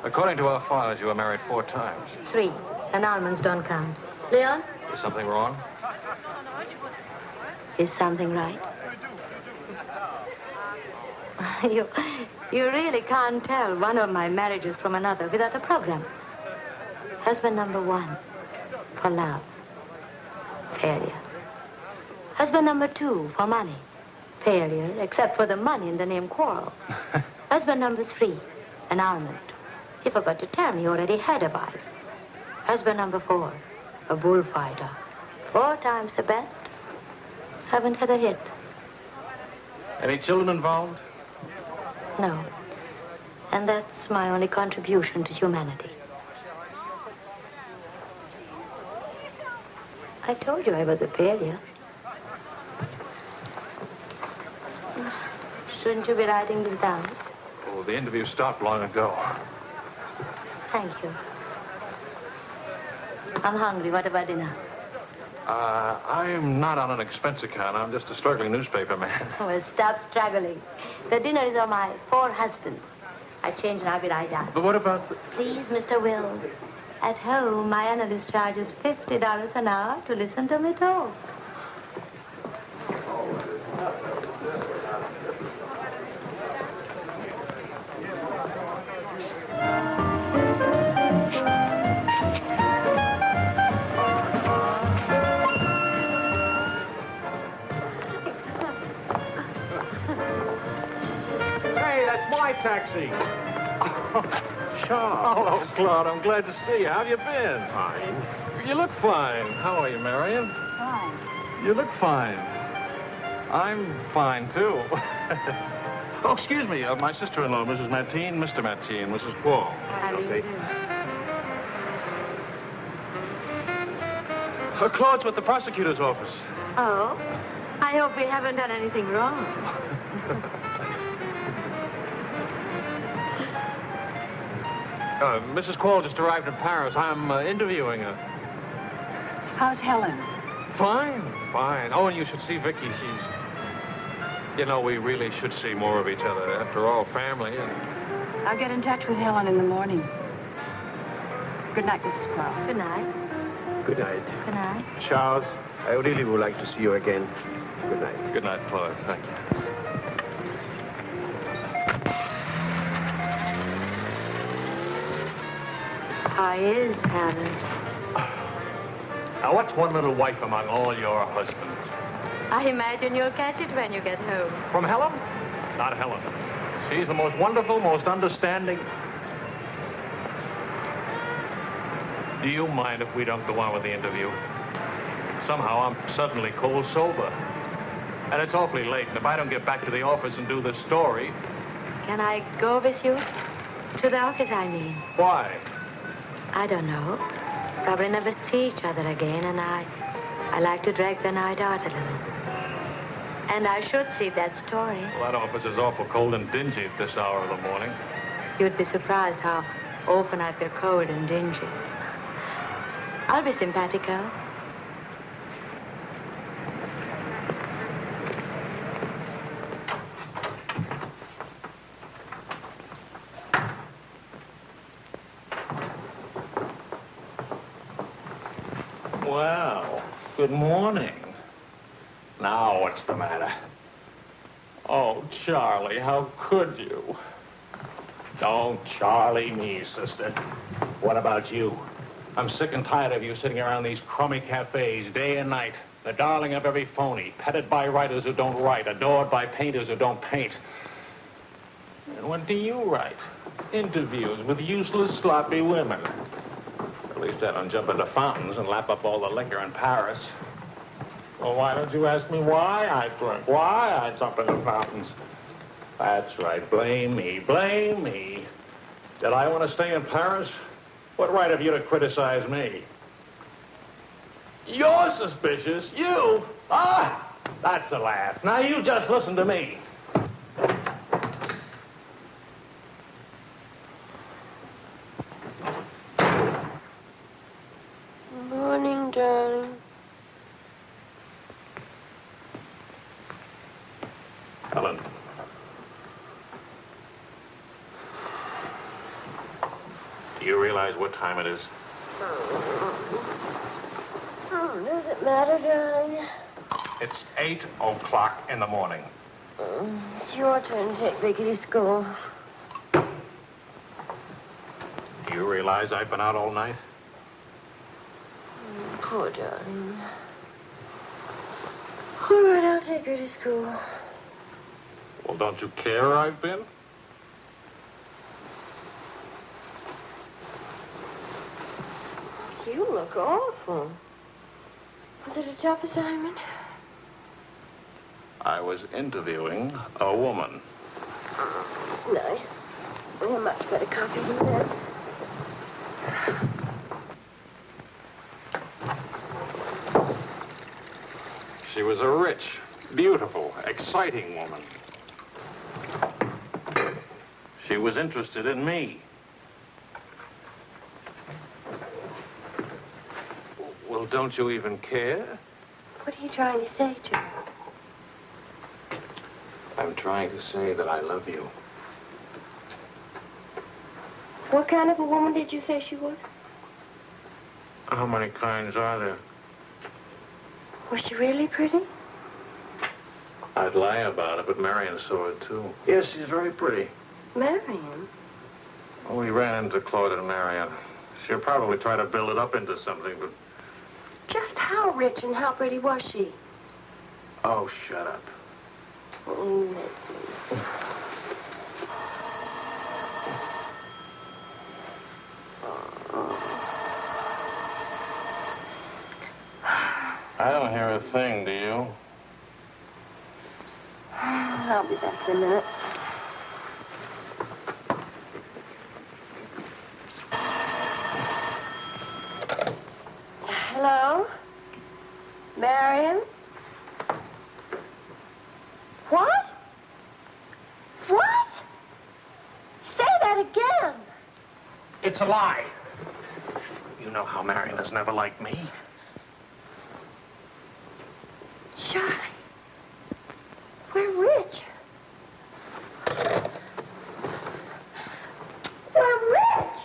Speaker 2: According to our files, you were married 4 times.
Speaker 7: 3. Annulments don't count. Leon?
Speaker 2: Is something wrong?
Speaker 7: Is something right? You really can't tell one of my marriages from another without a program. Husband number 1, for love. Failure. Husband number 2, for money. Failure, except for the money and the name Quarrel. Husband number 3, annulment. He forgot to tell me he already had a wife. Husband number 4, a bullfighter. 4 times the bet. Haven't had a hit.
Speaker 2: Any children involved?
Speaker 7: No. And that's my only contribution to humanity. I told you I was a failure. Shouldn't you be writing this down?
Speaker 2: Oh, the interview stopped long ago.
Speaker 7: Thank you. I'm hungry. What about dinner?
Speaker 2: I'm not on an expense account. I'm just a struggling newspaper man.
Speaker 7: Well, stop struggling. The dinner is on my 4 husbands. I change and I'll be right down.
Speaker 2: But what about the...
Speaker 7: Please, Mr. Wills. At home, my analyst charges $50 an hour to listen to me talk.
Speaker 5: Hey, that's my taxi.
Speaker 2: Charles. Hello, Claude. I'm glad to see you. How have you been? Fine. You look fine. How are you, Marion?
Speaker 10: Fine.
Speaker 2: You look fine. I'm fine, too. Oh, excuse me. My sister-in-law, Mrs. Mateen, Mr. Mateen, Mrs. Quall. Claude's with the prosecutor's office.
Speaker 7: Oh? I hope we haven't done anything wrong.
Speaker 2: Mrs. Quall just arrived in Paris. I'm interviewing her.
Speaker 10: How's Helen?
Speaker 2: Fine. Oh, and you should see Vicky. She's... You know, we really should see more of each other. After all, family and...
Speaker 10: I'll get in touch with Helen in the morning.
Speaker 4: Good night, Mrs. Cross.
Speaker 7: Good night.
Speaker 8: Good night.
Speaker 7: Good night.
Speaker 8: Charles, I really would like to see you again. Good night.
Speaker 2: Good night, Claude. Thank you.
Speaker 7: How is Helen?
Speaker 5: Now, what's one little wife among all your husbands?
Speaker 7: I imagine you'll catch it when you get home.
Speaker 5: From Helen? Not Helen. She's the most wonderful, most understanding. Do you mind if we don't go on with the interview? Somehow I'm suddenly cold sober. And it's awfully late, and if I don't get back to the office and do this story...
Speaker 7: Can I go with you? To the office, I mean.
Speaker 5: Why?
Speaker 7: I don't know. Probably never see each other again, and I like to drag the night out a little. And I should see that story.
Speaker 5: Well, that office is awful cold and dingy at this hour of the morning.
Speaker 7: You'd be surprised how often I feel cold and dingy. I'll be simpatico.
Speaker 5: Well, good morning. Now, what's the matter? Oh, Charlie, how could you? Don't Charlie me, sister. What about you? I'm sick and tired of you sitting around these crummy cafes day and night, the darling of every phony, petted by writers who don't write, adored by painters who don't paint. And what do you write? Interviews with useless, sloppy women. At least I don't jump into fountains and lap up all the liquor in Paris. Well, why don't you ask me why I drink? Why I jump into fountains? That's right. Blame me. Blame me. Did I want to stay in Paris? What right have you to criticize me? You're suspicious. You? Ah! That's a laugh. Now you just listen to me.
Speaker 14: Morning, darling.
Speaker 5: Helen. Do you realize what time it is?
Speaker 14: Does it matter, darling?
Speaker 5: It's 8 o'clock in the morning.
Speaker 14: It's your turn to take Vicky to school.
Speaker 5: Do you realize I've been out all night?
Speaker 14: Poor darling. All right, I'll take her to school.
Speaker 5: Well, don't you care I've been?
Speaker 14: You look awful. Was it a tough assignment?
Speaker 5: I was interviewing a woman.
Speaker 14: It's nice. A much better copy than that.
Speaker 5: She was a rich, beautiful, exciting woman. She was interested in me. Well, don't you even care?
Speaker 14: What are you trying to say to her?
Speaker 5: I'm trying to say that I love you.
Speaker 14: What kind of a woman did you say she was?
Speaker 5: How many kinds are there?
Speaker 14: Was she really pretty?
Speaker 5: I'd lie about it, but Marion saw it, too. Yes, she's very pretty.
Speaker 14: Marion?
Speaker 5: We ran into Claude and Marion. She'll probably try to build it up into something, but...
Speaker 14: Just how rich and how pretty was she?
Speaker 5: Oh, shut up.
Speaker 14: Oh,
Speaker 5: I don't hear a thing, do you?
Speaker 14: I'll be back in a minute. Hello? Marion? What? What? Say that again.
Speaker 5: It's a lie. You know how Marion has never liked me.
Speaker 14: Charlie, we're rich. We're rich.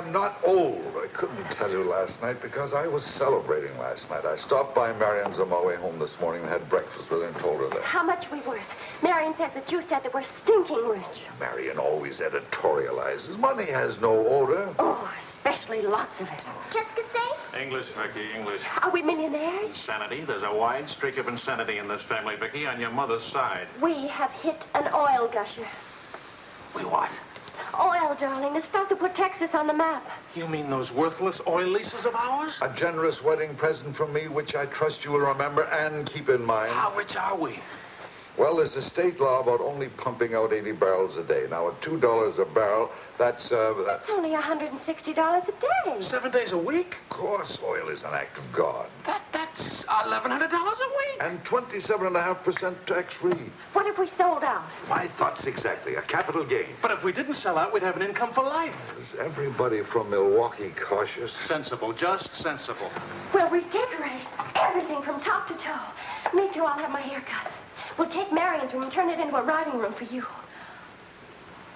Speaker 6: am not old. I couldn't tell you last night because I was celebrating last night. I stopped by Marion's on my way home this morning and had breakfast with her and told her that.
Speaker 14: How much we worth? Marion says that you said that we're stinking rich.
Speaker 6: Marion always editorializes. Money has no odor.
Speaker 14: Oh, especially lots of it.
Speaker 11: Qu'est-ce que c'est?
Speaker 2: English, Vicky, English.
Speaker 14: Are we millionaires?
Speaker 2: Insanity. There's a wide streak of insanity in this family, Vicky, on your mother's side.
Speaker 14: We have hit an oil gusher.
Speaker 2: We what?
Speaker 14: Oil, darling, the stuff that put Texas on the map.
Speaker 2: You mean those worthless oil leases of ours?
Speaker 6: A generous wedding present from me, which I trust you will remember and keep in mind.
Speaker 2: How rich are we?
Speaker 6: Well, there's a state law about only pumping out 80 barrels a day. Now, at $2 a barrel, that's
Speaker 14: That's only $160 a day.
Speaker 2: 7 days a week?
Speaker 6: Of course, oil is an act of God.
Speaker 2: That's $1,100 a week.
Speaker 6: And 27.5% tax-free.
Speaker 14: What if we sold out?
Speaker 6: My thoughts exactly. A capital gain.
Speaker 2: But if we didn't sell out, we'd have an income for life.
Speaker 6: Is everybody from Milwaukee cautious?
Speaker 2: Sensible, just sensible.
Speaker 14: We'll redecorate everything from top to toe. Me too, I'll have my hair cut. We'll take Marion's room and turn it into a riding room for you.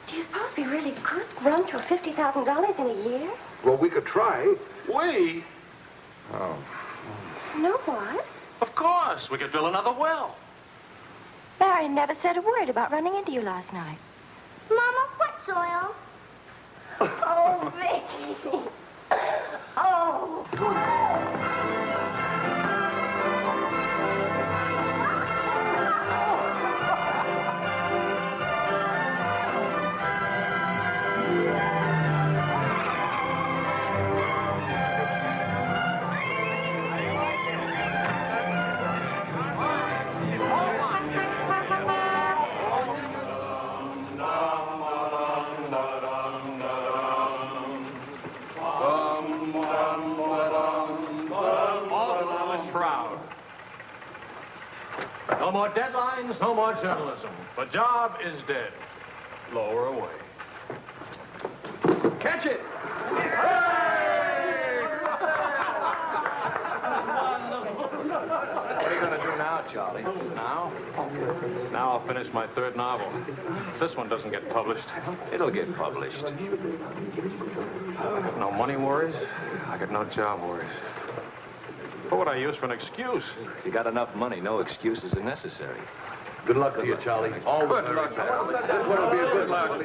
Speaker 14: Do you suppose we really could run to $50,000 in a year?
Speaker 6: Well, we could try.
Speaker 2: We?
Speaker 6: Oh.
Speaker 14: No, what?
Speaker 2: Of course. We could drill another well.
Speaker 7: Marion never said a word about running into you last night.
Speaker 11: Mama, what's oil?
Speaker 14: Oh, Vicky. Oh.
Speaker 5: No more deadlines, no more journalism. The job is dead. Lower away. Catch it!
Speaker 12: What are you going to do now, Charlie?
Speaker 5: Now? Now I'll finish my third novel. This one doesn't get published.
Speaker 12: It'll get published.
Speaker 5: I got no money worries. I got no job worries. What would I use for an excuse?
Speaker 12: If you got enough money, no excuses are necessary.
Speaker 13: Good luck to you, Charlie. All
Speaker 12: Good
Speaker 13: the
Speaker 12: luck.
Speaker 13: This one will be a good luck.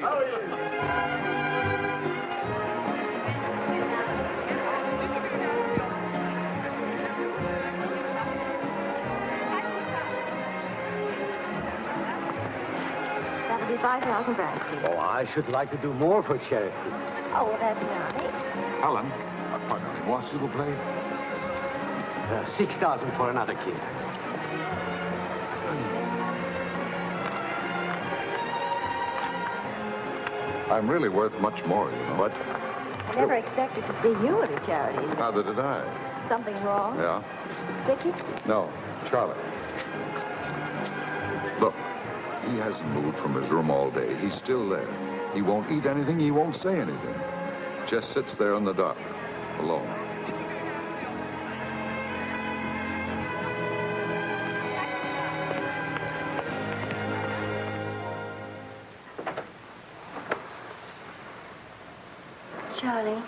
Speaker 7: That'll be 5,000 francs.
Speaker 12: Oh, I should like to do more for charity.
Speaker 7: Oh, well, that's nice.
Speaker 6: Helen, pardonnez-moi, s'il vous plaît.
Speaker 12: 6,000 for another kiss.
Speaker 6: I'm really worth much more, you know.
Speaker 12: What?
Speaker 7: I never expected to see you at a charity.
Speaker 6: Neither did I.
Speaker 7: Something wrong?
Speaker 6: Yeah?
Speaker 7: Vicky?
Speaker 6: No, Charlie. Look, he hasn't moved from his room all day. He's still there. He won't eat anything. He won't say anything. Just sits there in the dark, alone.
Speaker 7: Charlie.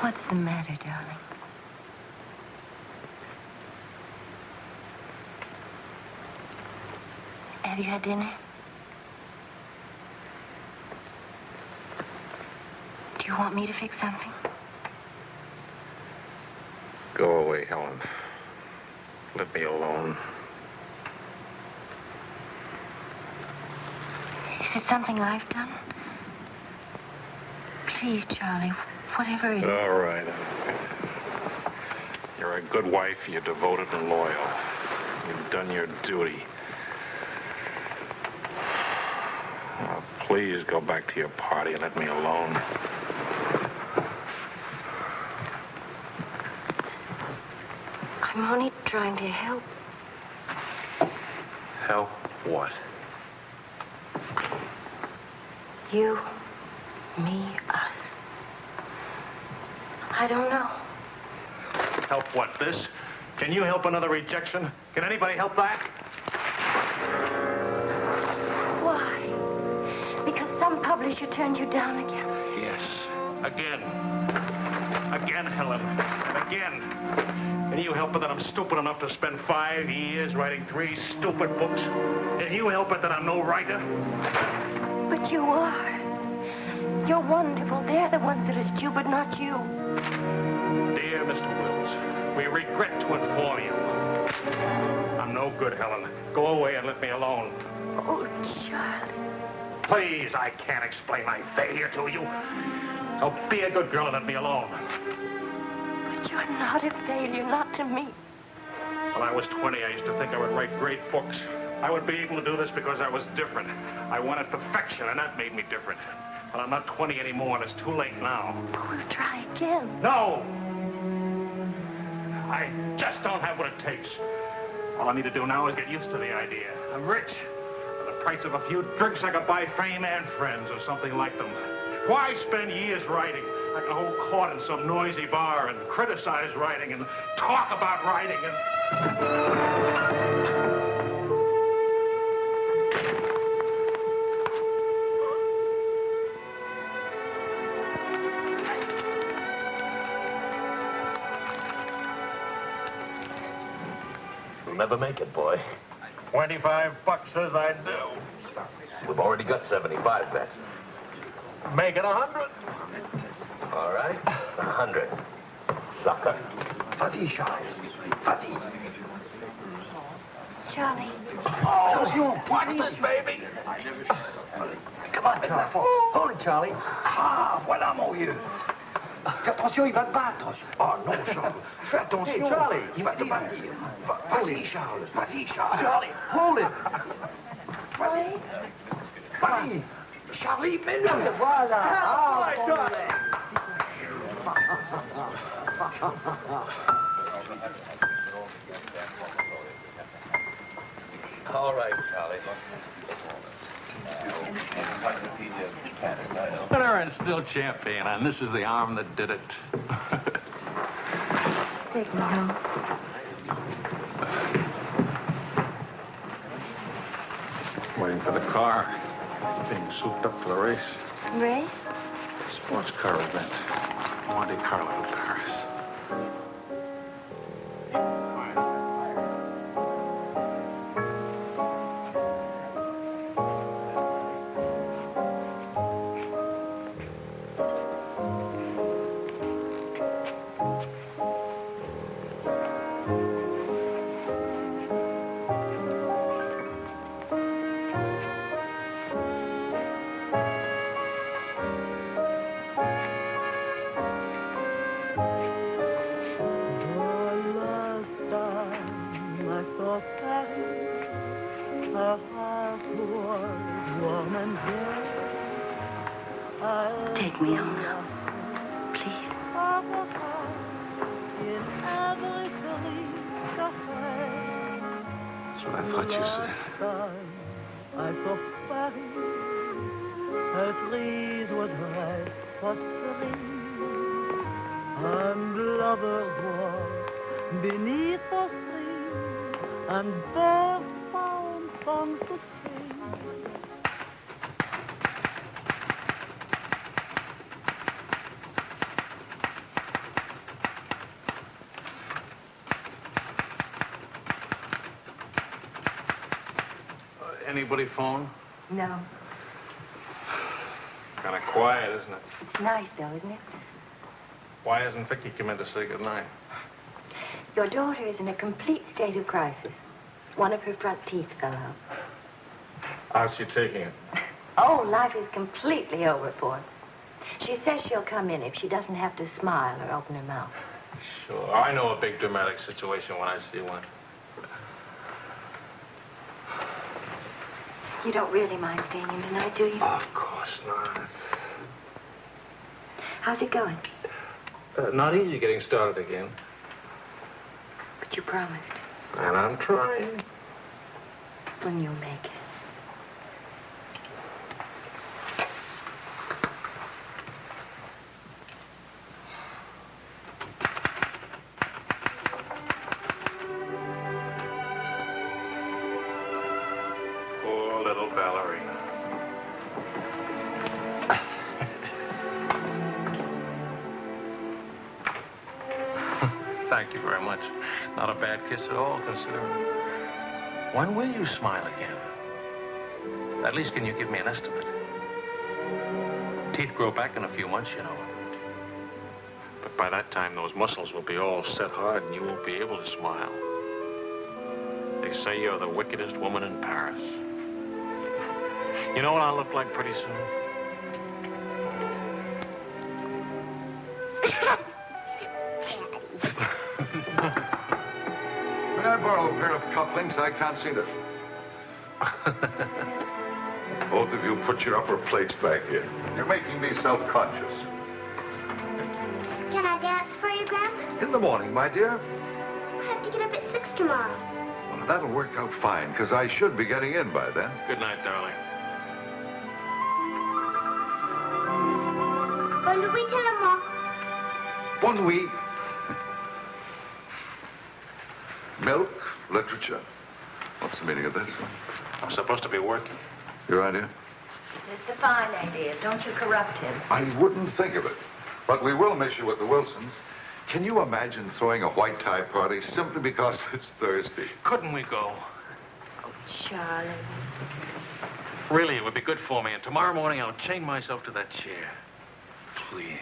Speaker 7: What's the matter, darling? Have you had dinner? Do you want me to fix something?
Speaker 2: Go away, Helen. Let me alone.
Speaker 7: Is it something I've done? Please, Charlie, whatever it is.
Speaker 2: All right. You're a good wife. You're devoted and loyal. You've done your duty. Oh, please go back to your party and let me alone.
Speaker 7: I I'm only trying to help.
Speaker 2: Help what?
Speaker 7: You, me, us. I don't know.
Speaker 2: Help what, this? Can you help another rejection? Can anybody help that?
Speaker 7: Why? Because some publisher turned you down again?
Speaker 2: Yes. Again. Again, Helen. Again. Can you help it that I'm stupid enough to spend 5 years writing 3 stupid books? Can you help it that I'm no writer?
Speaker 7: But you are. You're wonderful. They're the ones that are stupid, not you.
Speaker 2: Dear Mr. Wills, we regret to inform you. I'm no good, Helen. Go away and let me alone.
Speaker 7: Oh, Charlie.
Speaker 2: Please, I can't explain my failure to you. So be a good girl and let me alone.
Speaker 7: But you're not a failure, not to me.
Speaker 2: When I was 20, I used to think I would write great books. I would be able to do this because I was different. I wanted perfection, and that made me different. But I'm not 20 anymore, and it's too late now.
Speaker 7: We'll try again.
Speaker 2: No! I just don't have what it takes. All I need to do now is get used to the idea. I'm rich. For the price of a few drinks, I could buy fame and friends or something like them. Why spend years writing? I can hold court in some noisy bar and criticize writing and talk about writing and...
Speaker 3: You'll never make it, boy.
Speaker 2: $25 says I do.
Speaker 3: We've already got 75 bets.
Speaker 2: Make it 100.
Speaker 3: All right, 100. Sucker.
Speaker 8: Vas-y, Charles. Vas-y.
Speaker 7: Charlie.
Speaker 8: Attention, watch this, baby. Come on, Charlie. Hold it, Charlie. Ah, voilà, mon vieux. Fais attention, il va te battre. Oh non, Charles. Fais attention. Hey, Charlie, il va te battre. Vas-y, Charles. Vas-y, Charles. Charlie, hold it. Vas-y. Vas-y. Charlie, mets-le. Voilà. Ah, Charlie.
Speaker 3: All right, Charlie.
Speaker 2: Winner and still champion, and this is the arm that did it.
Speaker 7: Take me home.
Speaker 2: Waiting for the car. Being souped up for the race.
Speaker 7: Ray?
Speaker 2: Sports car event. Monte Carlo, Paris.
Speaker 7: Take me home now. Please.
Speaker 2: That's what I thought you said.
Speaker 1: I saw Paris, her trees would prospérer. Un lover's walk beneath the sea, and birds found songs to sing.
Speaker 2: Anybody phone?
Speaker 7: No.
Speaker 2: Kind of quiet, isn't it?
Speaker 7: Nice, though, isn't it?
Speaker 2: Why hasn't Vicky come in to say goodnight?
Speaker 7: Your daughter is in a complete state of crisis. One of her front teeth fell out.
Speaker 2: How's she taking it?
Speaker 7: Oh, life is completely over for her. She says she'll come in if she doesn't have to smile or open her mouth.
Speaker 2: Sure. I know a big dramatic situation when I see one.
Speaker 7: You don't really mind staying in tonight, do you?
Speaker 2: Of course not.
Speaker 7: How's it going?
Speaker 2: Not easy getting started again.
Speaker 7: But you promised.
Speaker 3: And I'm trying.
Speaker 7: When you make it.
Speaker 2: Poor little ballerina. Thank you very much. Not a bad kiss at all, considering. When will you smile again? At least can you give me an estimate? Teeth grow back in a few months, you know. But by that time, those muscles will be all set hard and you won't be able to smile. They say you're the wickedest woman in Paris. You know what I'll look like pretty soon?
Speaker 6: May I borrow a pair of cufflinks? I can't see them. Both of you put your upper plates back in. You're making me self-conscious.
Speaker 11: Can I dance for you, Grandpa?
Speaker 6: In the morning, my dear.
Speaker 11: I have to get up at 6 tomorrow.
Speaker 6: Well, that'll work out fine, because I should be getting in by then.
Speaker 2: Good night, darling.
Speaker 11: Bonne nuit, Maman.
Speaker 6: Bon nuit. Milk, literature. What's the meaning of this?
Speaker 2: I'm supposed to be working.
Speaker 6: Your idea?
Speaker 7: It's a fine idea. Don't you corrupt him.
Speaker 6: I wouldn't think of it. But we will miss you with the Wilsons. Can you imagine throwing a white tie party simply because it's Thursday?
Speaker 2: Couldn't we go?
Speaker 7: Oh, Charlie.
Speaker 2: Really, it would be good for me. And tomorrow morning, I'll chain myself to that chair. Please.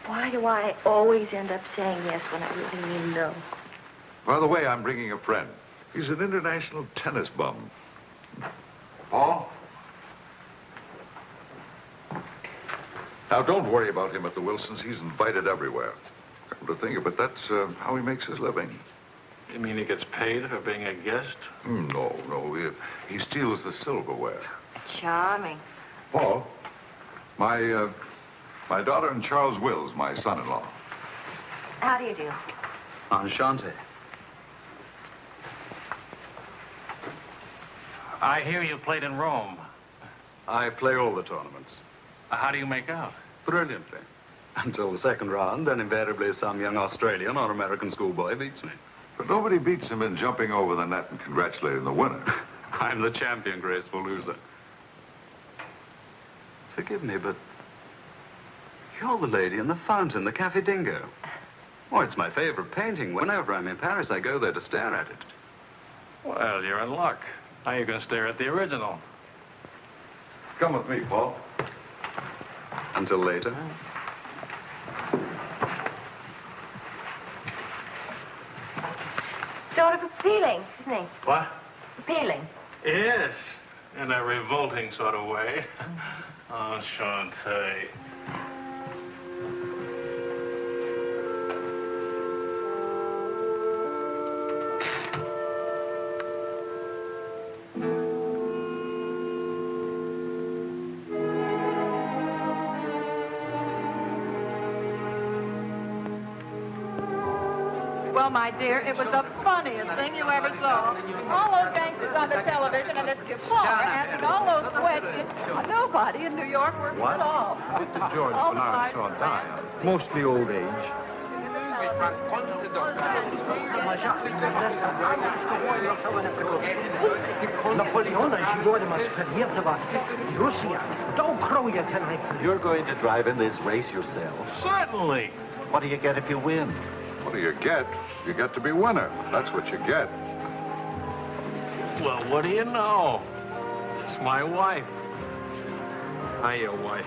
Speaker 7: Why do I always end up saying yes when I really mean no?
Speaker 6: By the way, I'm bringing a friend. He's an international tennis bum. Paul? Now, don't worry about him at the Wilsons. He's invited everywhere. Come to think of it, that's how he makes his living.
Speaker 2: You mean he gets paid for being a guest?
Speaker 6: No. He steals the silverware.
Speaker 7: Charming.
Speaker 6: Paul, my daughter and Charles Wills, my son-in-law.
Speaker 7: How do you do?
Speaker 12: Enchanté.
Speaker 2: I hear you played in Rome.
Speaker 12: I play all the tournaments.
Speaker 2: How do you make out?
Speaker 12: Brilliantly. Until the second round, then invariably some young Australian or American schoolboy beats me.
Speaker 6: But nobody beats him in jumping over the net and congratulating the winner.
Speaker 12: I'm the champion, graceful loser. Forgive me, but you're the lady in the fountain, the Café Dingo. Oh, it's my favorite painting. Whenever I'm in Paris, I go there to stare at it.
Speaker 2: Well, you're in luck. Now you can stare at the original.
Speaker 6: Come with me, Paul.
Speaker 12: Until later.
Speaker 7: Sort of appealing, isn't he?
Speaker 2: What?
Speaker 7: Appealing.
Speaker 2: Yes, in a revolting sort of way. Enchanté.
Speaker 15: Well, my dear, it was the funniest thing you ever saw. All those gangsters on the television and this Keflar asking all those questions. Nobody in New York works at all.
Speaker 16: Mr. George
Speaker 15: All the
Speaker 16: Bernard
Speaker 15: time.
Speaker 16: saw die. Mostly old age.
Speaker 17: You're going to drive in this race yourself.
Speaker 2: Certainly.
Speaker 17: What do you get if you win?
Speaker 6: What do you get? You get to be winner. That's what you get.
Speaker 2: Well, what do you know? It's my wife. Hiya, wife.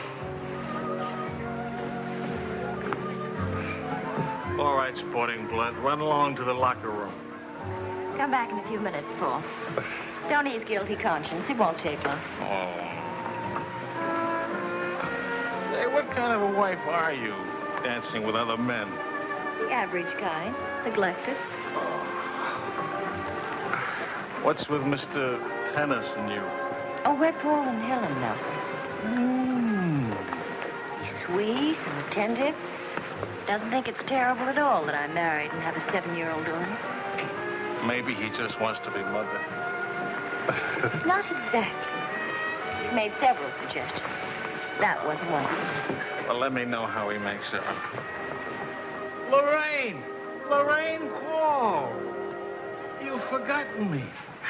Speaker 2: All right, sporting blood, run along to the locker room.
Speaker 7: Come back in a few minutes, Paul. Don't ease guilty conscience. It won't take long.
Speaker 2: Oh. Hey, what kind of a wife are you, dancing with other men?
Speaker 7: The average kind. Neglected.
Speaker 2: What's with Mr. Tennis and you?
Speaker 7: Oh, we're Paul and Helen now. He's sweet and attentive. Doesn't think it's terrible at all that I'm married and have a 7-year-old daughter.
Speaker 5: Maybe he just wants to be mother.
Speaker 7: Not exactly. He's made several suggestions. That wasn't one of them.
Speaker 5: Well, let me know how he makes it. Lorraine! Lorraine Paul! You've forgotten me.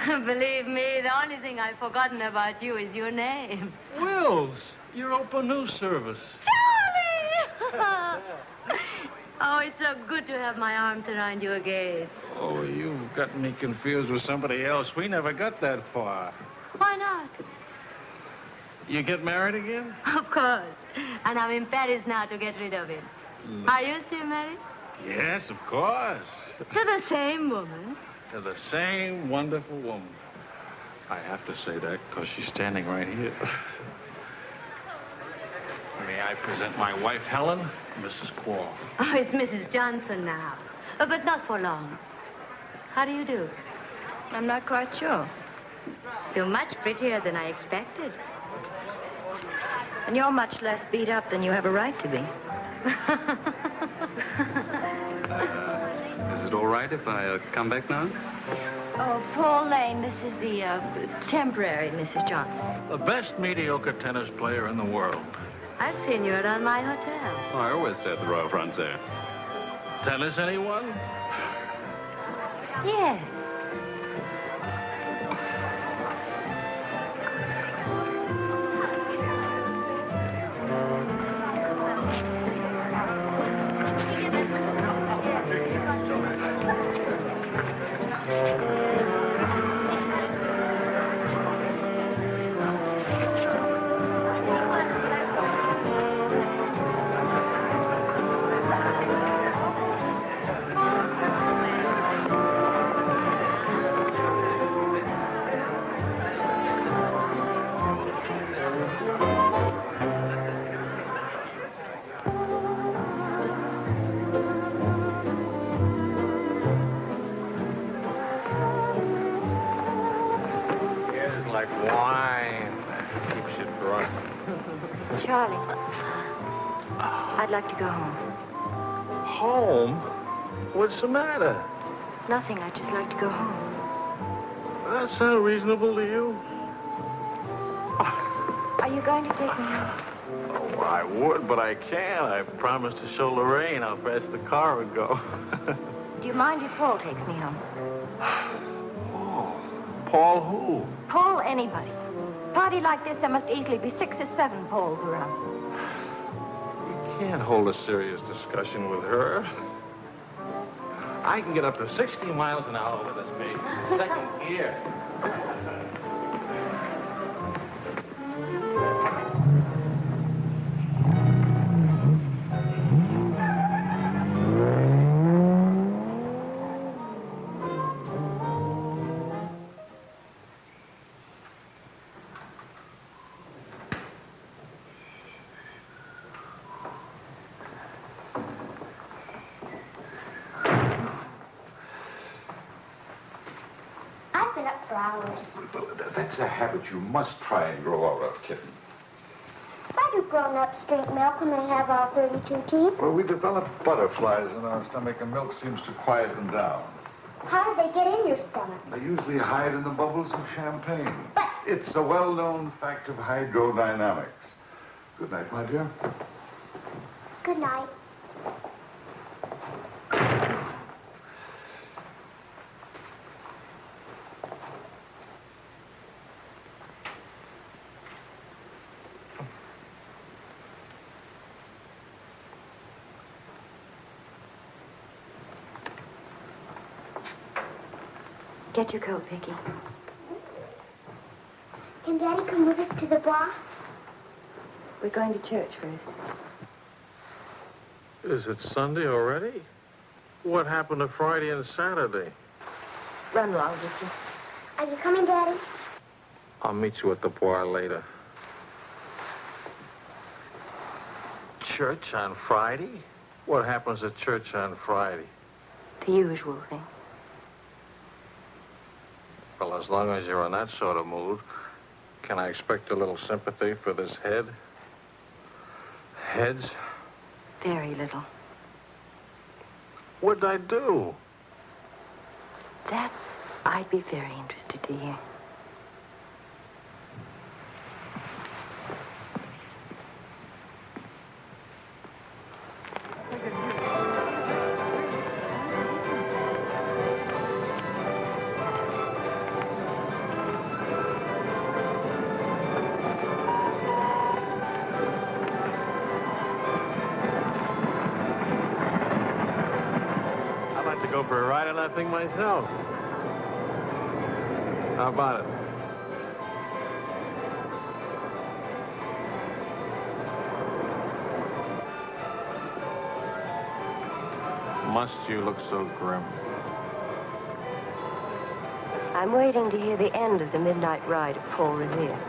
Speaker 18: Believe me, the only thing I've forgotten about you is your name.
Speaker 5: Wills, your open news service.
Speaker 18: Charlie! Oh, it's so good to have my arms around you again.
Speaker 5: Oh, you've got me confused with somebody else. We never got that far.
Speaker 18: Why not?
Speaker 5: You get married again?
Speaker 18: Of course. And I'm in Paris now to get rid of him. Are you still married?
Speaker 5: Yes, of course.
Speaker 18: To the same woman.
Speaker 5: To the same wonderful woman. I have to say that because she's standing right here. May I present my wife, Helen, Mrs. Quall.
Speaker 18: Oh, it's Mrs. Johnson now. But not for long. How do you do?
Speaker 7: I'm not quite sure.
Speaker 18: You're much prettier than I expected.
Speaker 7: And you're much less beat up than you have a right to be.
Speaker 12: Is it all right if I come back now?
Speaker 18: Oh, Paul Lane, this is the temporary Mrs. Johnson.
Speaker 5: The best mediocre tennis player in the world.
Speaker 18: I've seen you around my hotel.
Speaker 12: Oh, I always stay at the Royal Frontier.
Speaker 5: Tennis, anyone?
Speaker 18: Yes.
Speaker 5: Like wine. Keeps you drunk.
Speaker 7: Charlie, I'd like to go home.
Speaker 5: Home? What's the matter?
Speaker 7: Nothing. I'd just like to go home.
Speaker 5: Does that sound reasonable to you?
Speaker 7: Are you going to take me home?
Speaker 5: Oh, I would, but I can't. I promised to show Lorraine how fast the car would go.
Speaker 7: Do you mind if Paul takes me home?
Speaker 5: Paul who?
Speaker 7: Paul anybody. Party like this, there must easily be 6 or 7 Pauls around.
Speaker 5: You can't hold a serious discussion with her. I can get up to 60 miles an hour with this baby. Second gear.
Speaker 11: I've been up for hours.
Speaker 6: That's a habit you must try and grow out of, kitten.
Speaker 11: Why do grown-ups drink milk when they have all 32 teeth?
Speaker 6: Well, we develop butterflies in our stomach, and milk seems to quiet them down.
Speaker 11: How do they get in your stomach?
Speaker 6: They usually hide in the bubbles of champagne. But it's a well-known fact of hydrodynamics. Good night, my dear.
Speaker 11: Good night.
Speaker 7: Get your coat, Vicky.
Speaker 11: Can Daddy come with us to the bar?
Speaker 7: We're going to church first.
Speaker 5: Is it Sunday already? What happened to Friday and Saturday?
Speaker 7: Run along, Vicky.
Speaker 11: Are you coming, Daddy?
Speaker 5: I'll meet you at the bar later. Church on Friday? What happens at church on Friday?
Speaker 7: The usual thing.
Speaker 5: Well, as long as you're in that sort of mood, can I expect a little sympathy for this head? Heads?
Speaker 7: Very little.
Speaker 5: What'd I do?
Speaker 14: That I'd be very interested to hear.
Speaker 5: I'd like to go for a ride on that thing myself. How about it? Must you look so grim?
Speaker 14: I'm waiting to hear the end of the midnight ride of Paul Revere.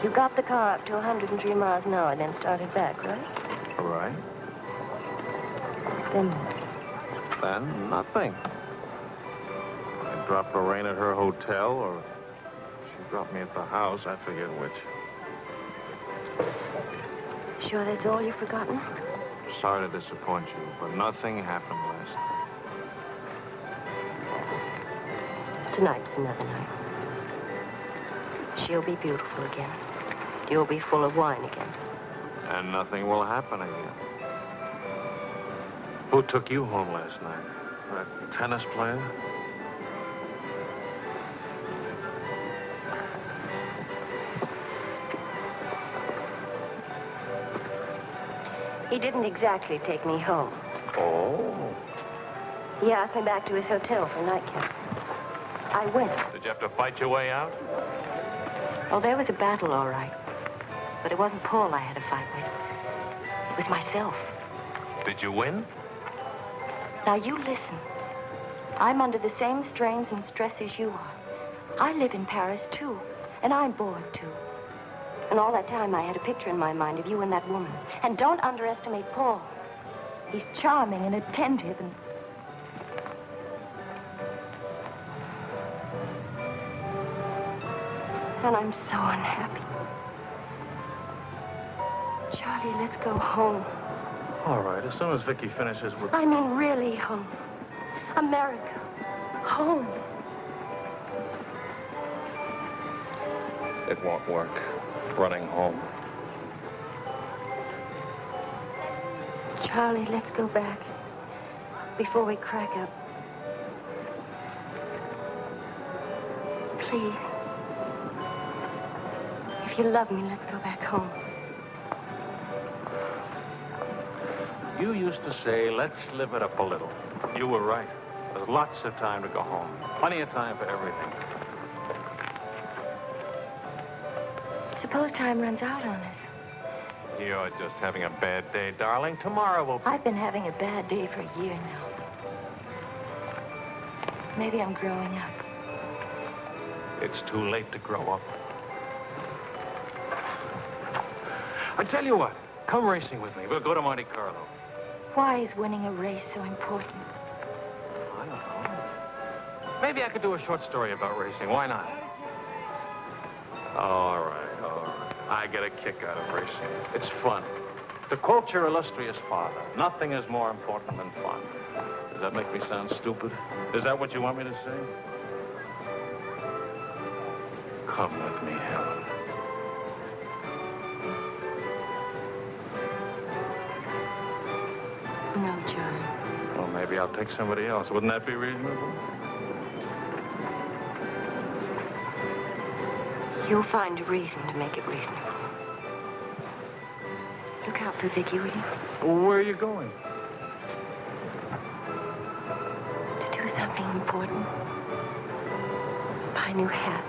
Speaker 14: You got the car up to 103 miles an hour, then started back, right?
Speaker 5: All right.
Speaker 14: Then what?
Speaker 5: Then nothing. I dropped Lorraine at her hotel, or she dropped me at the house. I forget which.
Speaker 14: Sure that's all you've forgotten?
Speaker 5: Sorry to disappoint you, but nothing happened last night.
Speaker 14: Tonight's another night. She'll be beautiful again. You'll be full of wine again.
Speaker 5: And nothing will happen again. Who took you home last night? That tennis player?
Speaker 14: He didn't exactly take me home.
Speaker 5: Oh.
Speaker 14: He asked me back to his hotel for a nightcap. I went.
Speaker 5: Did you have to fight your way out?
Speaker 14: Oh, there was a battle, all right. But it wasn't Paul I had to fight with. It was myself.
Speaker 5: Did you win?
Speaker 14: Now, you listen. I'm under the same strains and stresses you are. I live in Paris, too. And I'm bored, too. And all that time, I had a picture in my mind of you and that woman. And don't underestimate Paul. He's charming and attentive and... And I'm so unhappy. Charlie, let's go home.
Speaker 5: All right, as soon as Vicky finishes with...
Speaker 14: I mean, really home. America. Home.
Speaker 5: It won't work. Running home.
Speaker 14: Charlie, let's go back. Before we crack up. Please. If you love me, let's go back home.
Speaker 5: You used to say, let's live it up a little. You were right. There's lots of time to go home. Plenty of time for everything.
Speaker 14: Suppose time runs out on us.
Speaker 5: You're just having a bad day, darling. Tomorrow will...
Speaker 14: I've been having a bad day for a year now. Maybe I'm growing up.
Speaker 5: It's too late to grow up. I tell you what, come racing with me. We'll go to Monte Carlo.
Speaker 14: Why is winning a race so important?
Speaker 5: I don't know. Maybe I could do a short story about racing. Why not? All right, all right. I get a kick out of racing. It's fun. To quote your illustrious father, nothing is more important than fun. Does that make me sound stupid? Is that what you want me to say? Come with me, Helen.
Speaker 14: No, John.
Speaker 5: Well, maybe I'll take somebody else. Wouldn't that be reasonable?
Speaker 14: You'll find a reason to make it reasonable. Look out for Vicky, will you?
Speaker 5: Where are you going?
Speaker 14: To do something important. Buy a new hat.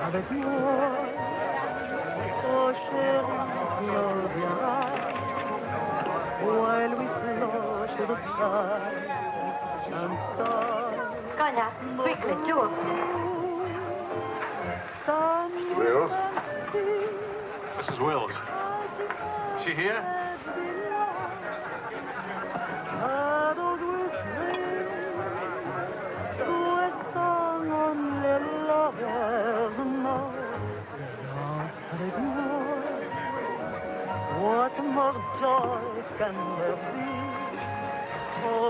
Speaker 1: avec moi. Oh chérie, on reviendra while we float to the sky and stars.
Speaker 4: Go now, quickly, two of them.
Speaker 3: Wills?
Speaker 2: Mrs. Wills. She here?
Speaker 1: Shadows will swing to a song only lovers know. Dance avec moi. What more joy can there be?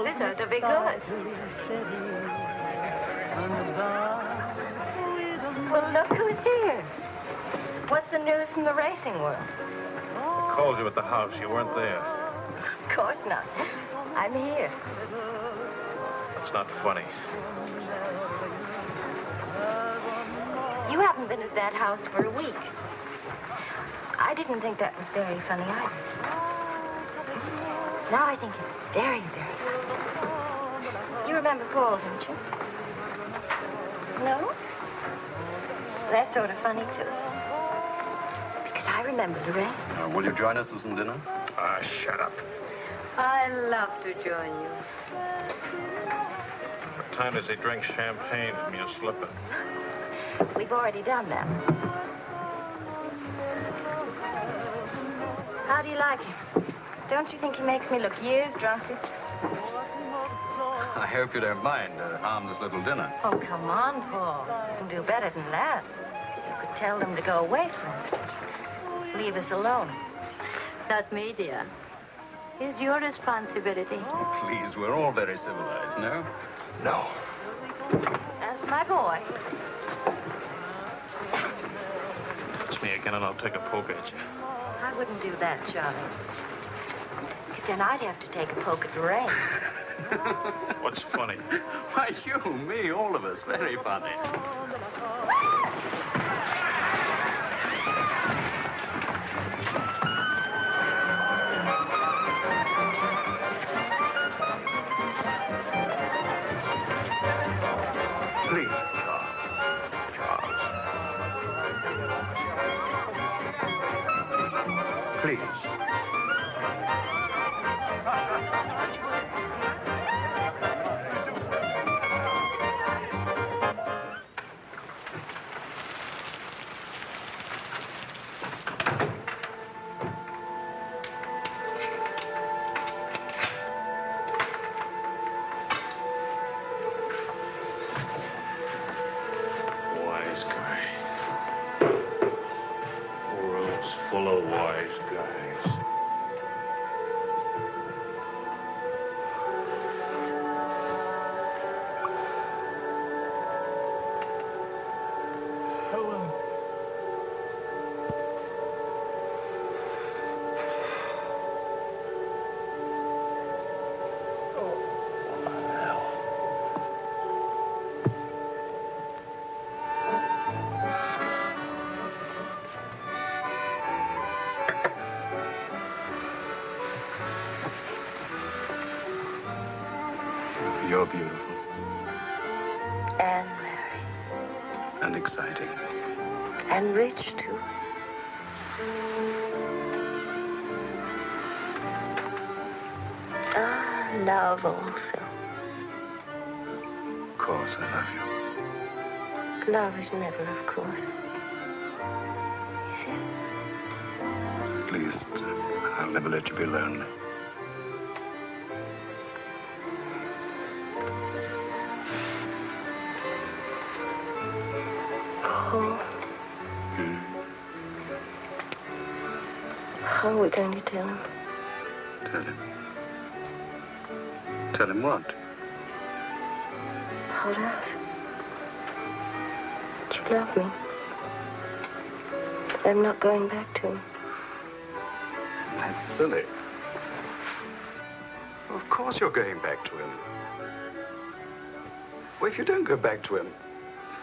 Speaker 4: This ought to be good. Well, look who's here. What's the news from the racing world?
Speaker 2: Called you at the house. You weren't there.
Speaker 4: Of course not. I'm here.
Speaker 2: It's not funny.
Speaker 4: You haven't been at that house for a week. I didn't think that was very funny either. Now I think it's very, very funny. You remember Paul, don't you? No? That's sort of funny, too. Because I remember Lorraine.
Speaker 12: Will you join us to some dinner?
Speaker 2: Ah, shut up.
Speaker 15: I love to join you.
Speaker 2: What time does he drink champagne from your slipper?
Speaker 4: We've already done that. How do you like him? Don't you think he makes me look years drunker?
Speaker 12: I hope you don't mind a harmless little dinner.
Speaker 4: Oh, come on, Paul. You can do better than that. You could tell them to go away, for instance. Leave us alone.
Speaker 15: Not me, dear. It's your responsibility.
Speaker 12: Please, we're all very civilized, no?
Speaker 3: No.
Speaker 4: That's my boy.
Speaker 2: It's me again, and I'll take a poke at you.
Speaker 4: I wouldn't do that, Charlie. Because then I'd have to take a poke at Lorraine.
Speaker 2: What's funny?
Speaker 12: Why, you, me, all of us. Very funny.
Speaker 2: Please, Charles. Please. Wise guy. World's full of wise guys.
Speaker 1: Helen.
Speaker 12: You're beautiful
Speaker 4: And married.
Speaker 12: and exciting.
Speaker 4: And rich, too. Ah, love also.
Speaker 12: Of course, I love you.
Speaker 4: Love is never, of course.
Speaker 12: Please, I'll never let you be lonely.
Speaker 4: Paul. How are we going to tell him?
Speaker 12: Tell him. Tell him what?
Speaker 4: About us. That you love me. I'm not going back to him.
Speaker 12: That's silly. Of course you're going back to him. Well, if you don't go back to him,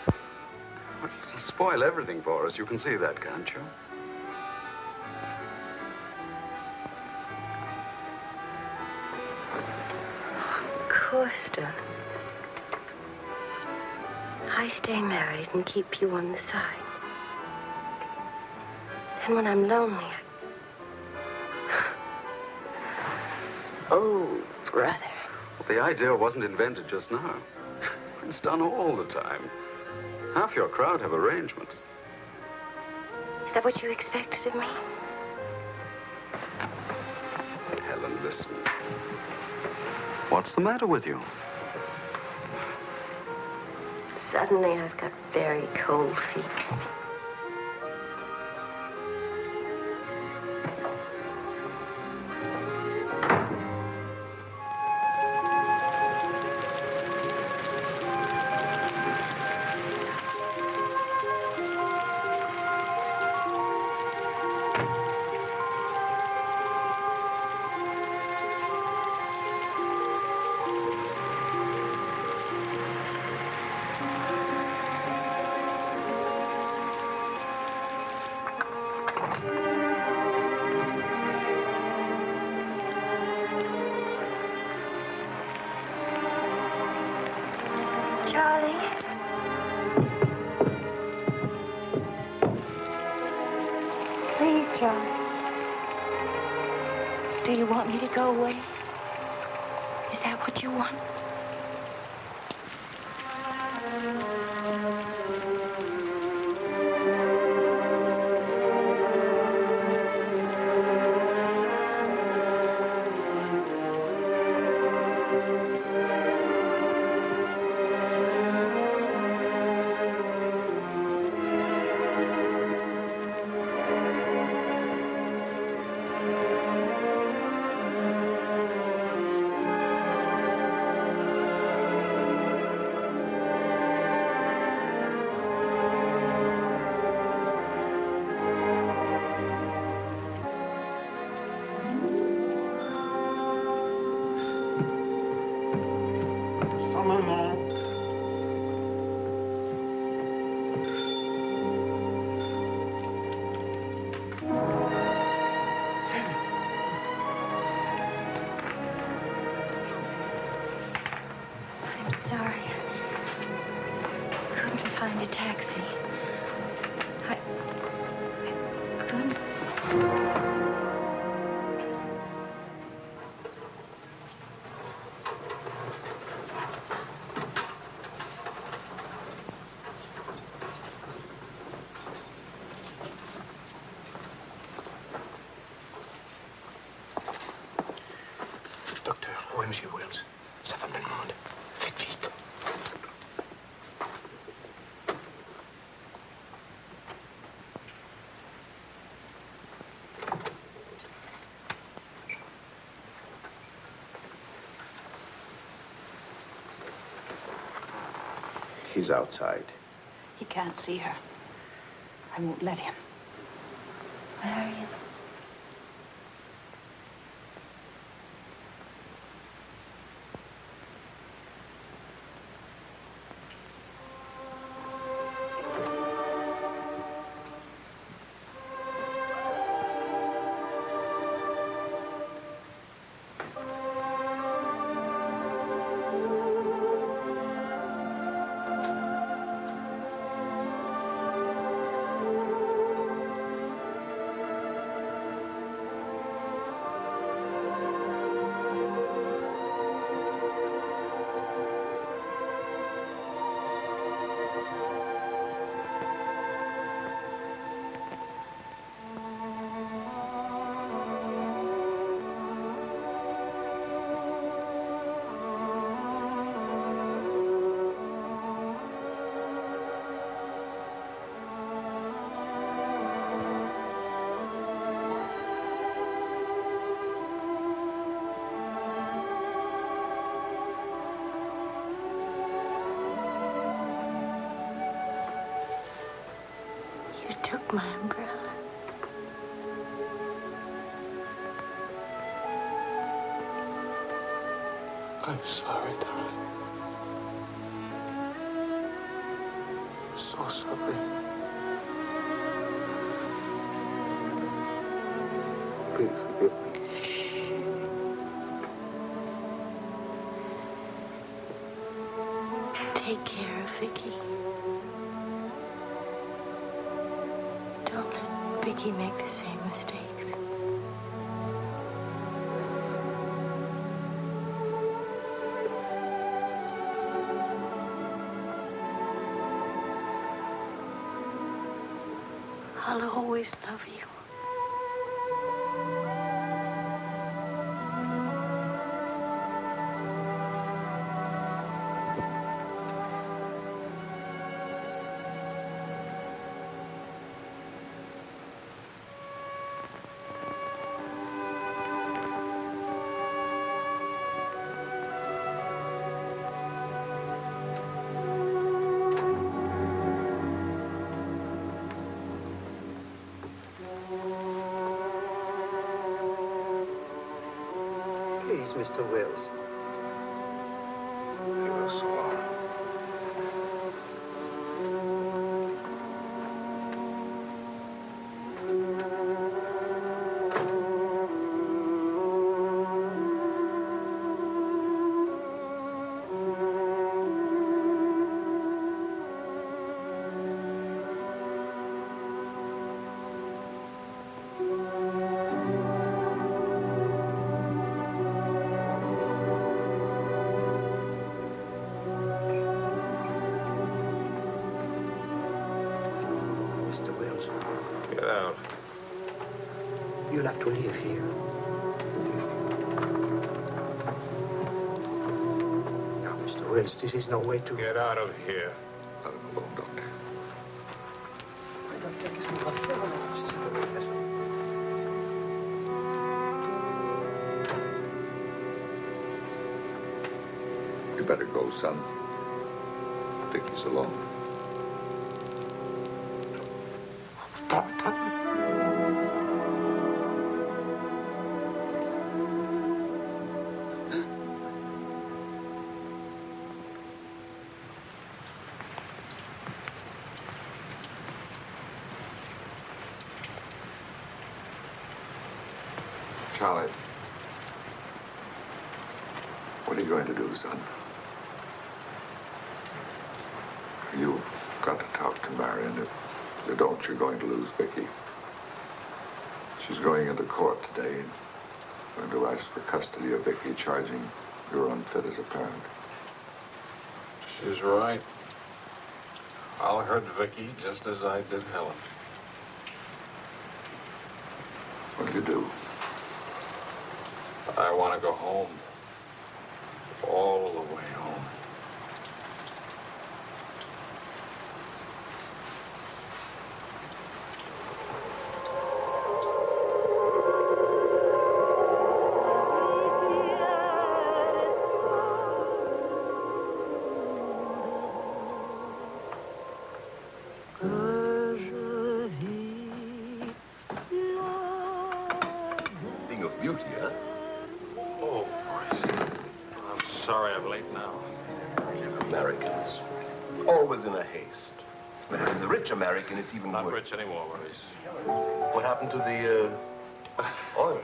Speaker 12: it'll spoil everything for us. You can see that, can't you?
Speaker 4: Of course, darling. I stay married and keep you on the side.
Speaker 14: And when I'm lonely, oh, brother.
Speaker 12: Well, the idea wasn't invented just now. It's done all the time. Half your crowd have arrangements.
Speaker 14: Is that what you expected of me?
Speaker 12: Helen, listen. What's the matter with you?
Speaker 14: Suddenly, I've got very cold feet.
Speaker 7: Do you want me to go away? Is that what you want?
Speaker 8: Oui, Monsieur Wells. Sa femme me demande. Faites vite.
Speaker 19: He's outside.
Speaker 15: He can't see her. I won't let him.
Speaker 7: Marion. Took my umbrella.
Speaker 8: I'm sorry, darling. So sorry. Please forgive me.
Speaker 7: Take care of Vicky. Don't let him be Vicky make the same mistakes. I'll always love you.
Speaker 8: Please, Mr. Wills.
Speaker 6: Hello, Solar.
Speaker 8: Mr. Wills,
Speaker 13: Get out.
Speaker 8: you'll have to leave here. Now, Mr. Wills, this is no way to...
Speaker 13: Get out of here.
Speaker 6: Let him alone, Doctor. You better go, son. Vicky's alone. Charlie, what are you going to do, son? You've got to talk to Marion. If you don't, you're going to lose Vicky. She's going into court today and going to ask for custody of Vicky, charging you're unfit as a parent.
Speaker 13: She's right. I'll hurt Vicky just as I did Helen.
Speaker 6: What do you do?
Speaker 13: I want to go home. All the way home.
Speaker 3: Thing of beauty, huh?
Speaker 13: Oh, I'm sorry I'm late now.
Speaker 3: Americans. Always in a haste. When it is a rich American, it's even
Speaker 13: Not
Speaker 3: worse.
Speaker 13: rich anymore, Maurice.
Speaker 3: What happened to the, oil?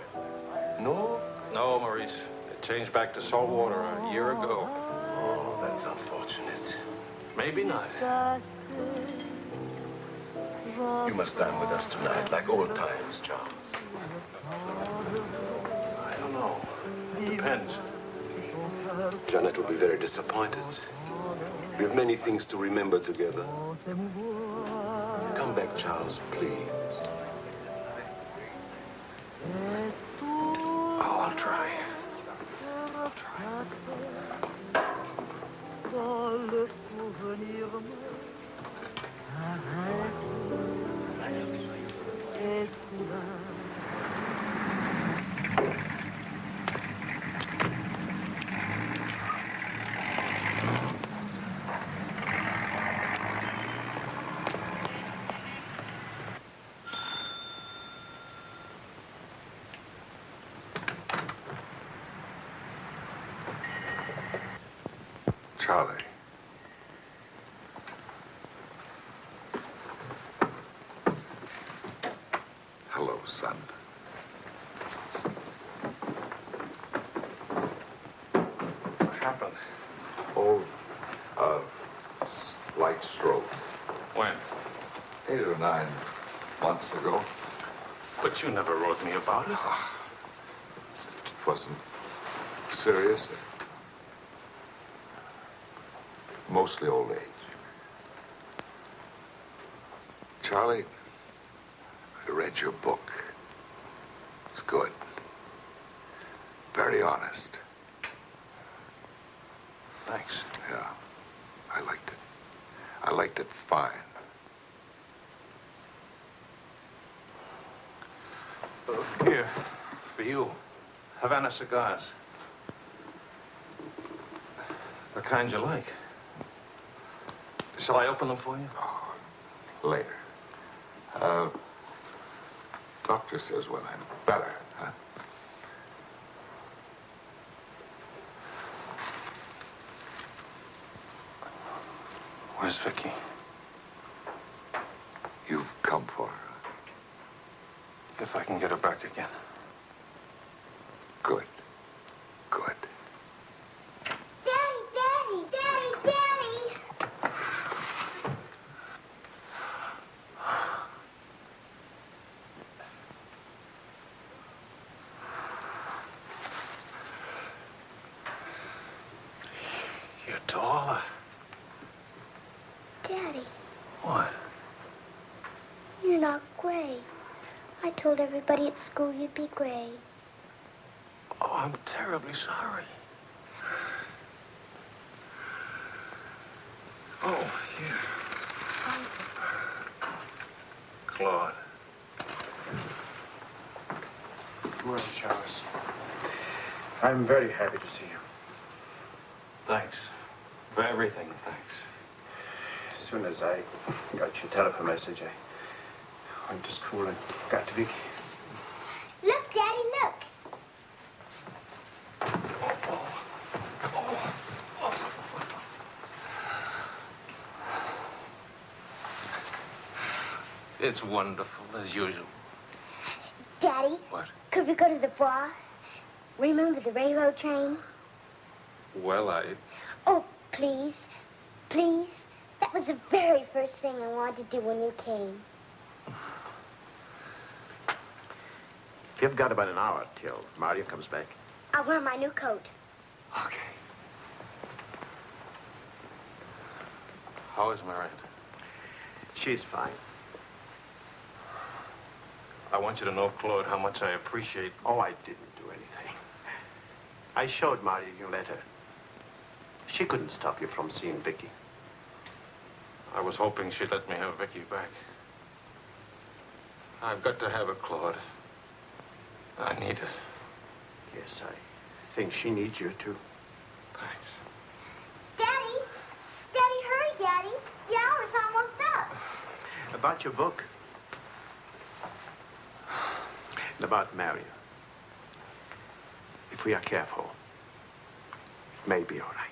Speaker 3: No?
Speaker 13: No, Maurice. It changed back to salt water a year ago.
Speaker 3: Oh, that's unfortunate.
Speaker 13: Maybe not.
Speaker 3: You must dine with us tonight, like old times, Charles.
Speaker 13: I don't know. It depends.
Speaker 3: Janet will be very disappointed. We have many things to remember together. Come back, Charles, please.
Speaker 13: Oh, I'll try.
Speaker 1: Dans le souvenir m'arrête et soudain.
Speaker 6: Charlie. Hello, son.
Speaker 13: What happened?
Speaker 6: Oh, slight stroke.
Speaker 13: When?
Speaker 6: 8 or 9 months ago.
Speaker 5: But you never wrote me about it.
Speaker 6: It wasn't serious. Mostly old age. Charlie, I read your book. It's good. Very honest.
Speaker 5: Thanks.
Speaker 6: Yeah, I liked it. I liked it fine.
Speaker 5: Here, for you, Havana cigars. The kind you like. Shall I open them for you?
Speaker 6: Later. Doctor says when I'm better, huh?
Speaker 5: Where's Vicky?
Speaker 6: You've come for her.
Speaker 5: If I can get her back again.
Speaker 6: Good. Good.
Speaker 11: Daddy, Daddy, Daddy, Daddy!
Speaker 5: You're taller.
Speaker 11: Daddy,
Speaker 5: What?
Speaker 11: you're not gray. I told everybody at school you'd be gray.
Speaker 5: Oh, I'm terribly sorry. Oh, here. Claude.
Speaker 19: Well, Charles, I'm very happy to see you.
Speaker 5: Thanks. For everything, thanks.
Speaker 19: As soon as I got your telephone message, I went to school and got to Vicky.
Speaker 11: Look, Daddy, look.
Speaker 5: It's wonderful, as usual.
Speaker 11: Daddy,
Speaker 5: What?
Speaker 11: could we go to the bar? Remember the railroad train?
Speaker 5: Well,
Speaker 11: Oh, please. Please. That was the very first thing I wanted to do when you came.
Speaker 19: You've got about an hour till Mario comes back.
Speaker 11: I'll wear my new coat.
Speaker 5: Okay. How is Miranda?
Speaker 19: She's fine.
Speaker 5: I want you to know, Claude, how much I appreciate...
Speaker 19: Oh, I didn't do anything. I showed Mario your letter. She couldn't stop you from seeing Vicky.
Speaker 5: I was hoping she'd let me have Vicky back. I've got to have her, Claude. I need her.
Speaker 19: Yes, I think she needs you, too.
Speaker 5: Thanks.
Speaker 11: Daddy! Daddy, hurry, Daddy. The hour's almost up.
Speaker 19: About your book. And about Mario. If we are careful, it may be all right.